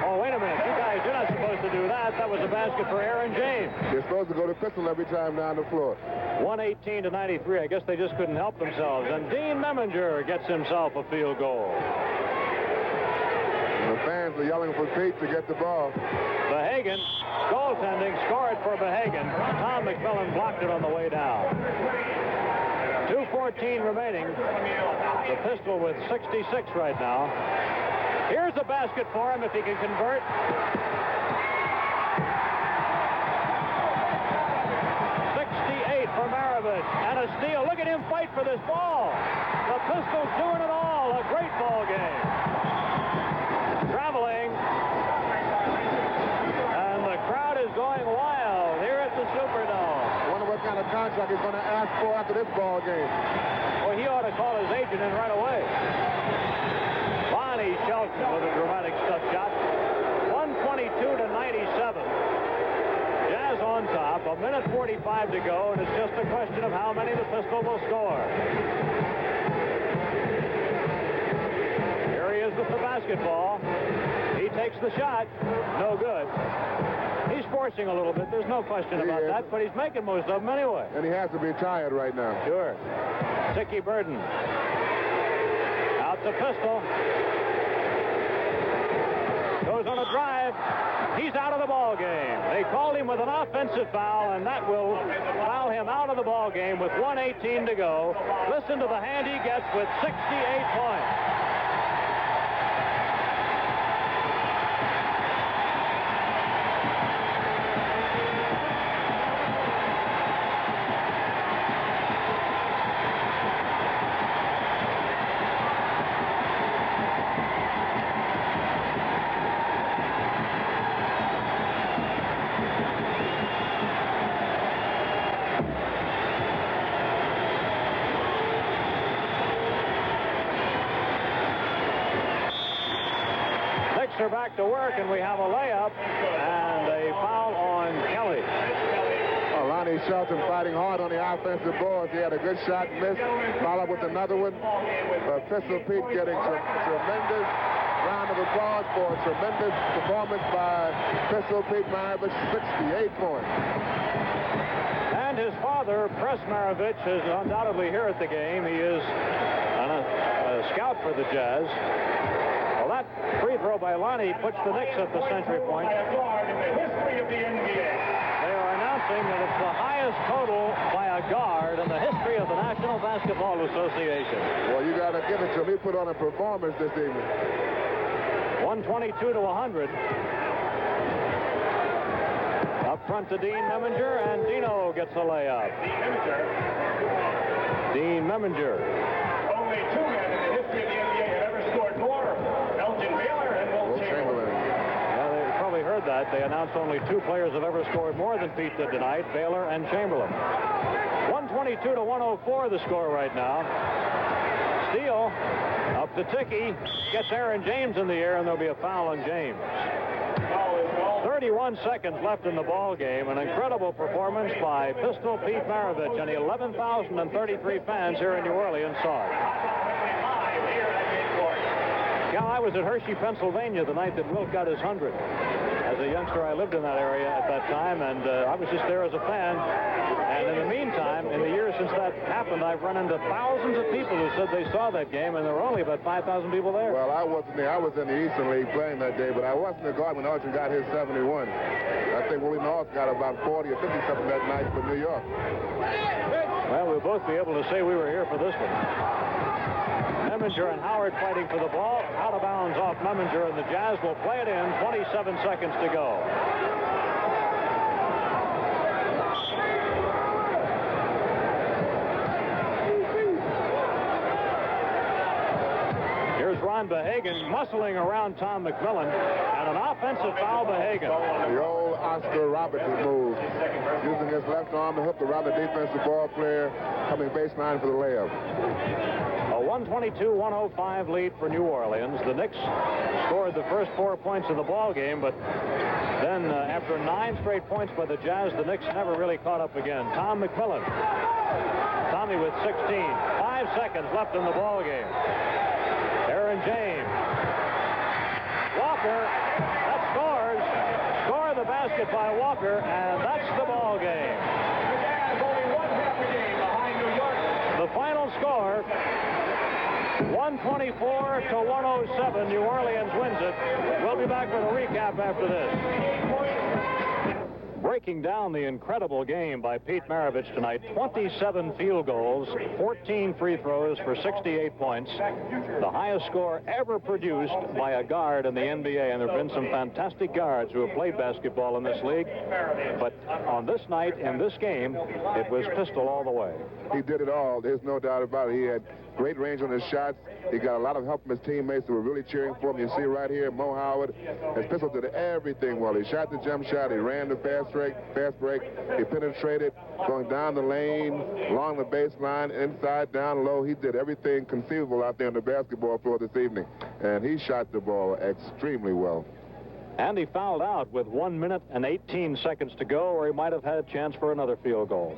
S1: Oh, wait a minute. You guys, you're not supposed to do that. That was a basket for Aaron James.
S2: They're supposed to go to Pistol every time down the floor.
S1: 118 to 93. I guess they just couldn't help themselves. And Dean Meminger gets himself a field goal.
S2: And the fans are yelling for Pete to get the ball.
S1: Behagan, goaltending, scored for Behagan. Tom McMillan blocked it on the way down. 2:14 remaining. The Pistol with 66 right now. Here's a basket for him if he can convert. 68 for Maravich. And a steal. Look at him fight for this ball. The Pistol's doing it all. A great ball game. Traveling. And the crowd is going wild here at the Superdome.
S2: What kind of contract he's going to ask for after this ball game?
S1: Well, he ought to call his agent in right away. Lonnie Shelton with a dramatic stuff shot. 122 to 97. Jazz on top. 1:45 to go, and it's just a question of how many the Pistol will score. Here he is with the basketball. He takes the shot. No good. He's forcing a little bit. There's no question about that, but he's making most of them anyway.
S2: And he has to be tired right now.
S1: Sure. Tiki Burden. Out to Pistol. Goes on a drive. He's out of the ball game. They called him with an offensive foul, and that will foul him out of the ball game with 1:18 to go. Listen to the hand he gets with 68 points. Are back to work, and we have a layup and a foul on Kelly.
S2: Lonnie Shelton fighting hard on the offensive boards. He had a good shot, missed, followed with another one. Pistol Pete getting tremendous round of applause for a tremendous performance by Pistol Pete Maravich, 68 points.
S1: And his father, Press Maravich, is undoubtedly here at the game. He is a scout for the Jazz. Well, that free throw by Lonnie puts the Knicks at the century point. They are announcing that it's the highest total by a guard in the history of the National Basketball Association.
S2: Well, you got to give it to him. He put on a performance this evening.
S1: 122 to 100. Up front to Dean Meminger, and Dino gets a layup. Dean Meminger.
S3: Only 2 men in the history of the NBA have ever scored more. Elgin Baylor and Will Chamberlain.
S1: Yeah, they probably heard that. They announced only 2 players have ever scored more than Pete did tonight, Baylor and Chamberlain. 122 to 104 the score right now. Steele up to Tiki, gets Aaron James in the air, and there'll be a foul on James. 31 seconds left in the ball game. An incredible performance by Pistol Pete Maravich, and the 11,033 fans here in New Orleans saw it. Yeah, I was at Hershey, Pennsylvania the night that Wilt got his 100. As a youngster, I lived in that area at that time, and I was just there as a fan. And in the meantime, in the years since that happened, I've run into thousands of people who said they saw that game, and there were only about 5,000 people there.
S2: Well, I wasn't there. I was in the Eastern League playing that day, but I wasn't the guard when Archer got his 71. I think Willie North got about 40 or 50 something that night for New York.
S1: Well, we'll both be able to say we were here for this one. Meminger and Howard fighting for the ball. Out of bounds off Meminger, and the Jazz will play it in. 27 seconds to go. on Behagan, muscling around Tom McMillan, and an offensive foul Behagan.
S2: The old Oscar Robertson move, using his left arm to hook around the defensive ball player, coming baseline for the layup.
S1: A 122-105 lead for New Orleans. The Knicks scored the first 4 points of the ball game, but then after 9 straight points by the Jazz, the Knicks never really caught up again. Tom McMillan. Tommy with 16. 5 seconds left in the ball game. Aaron James. Walker. That scores. Score the basket by Walker, and that's the ball game.
S3: The Jazz only 1 half a game behind New York.
S1: The final score, 124-107. New Orleans wins it. We'll be back with a recap after this. Breaking down the incredible game by Pete Maravich tonight, 27 field goals, 14 free throws for 68 points, the highest score ever produced by a guard in the NBA, and there have been some fantastic guards who have played basketball in this league, but on this night, in this game, it was pistol all the way.
S2: He did it all. There's no doubt about it. He had great range on his shots. He got a lot of help from his teammates who were really cheering for him. You see right here, Mo Howard, his pistol did everything well. He shot the jump shot. He ran the fast break. He penetrated, going down the lane, along the baseline, inside, down low. He did everything conceivable out there on the basketball floor this evening. And he shot the ball extremely well.
S1: And he fouled out with 1 minute and 18 seconds to go, or he might have had a chance for another field goal.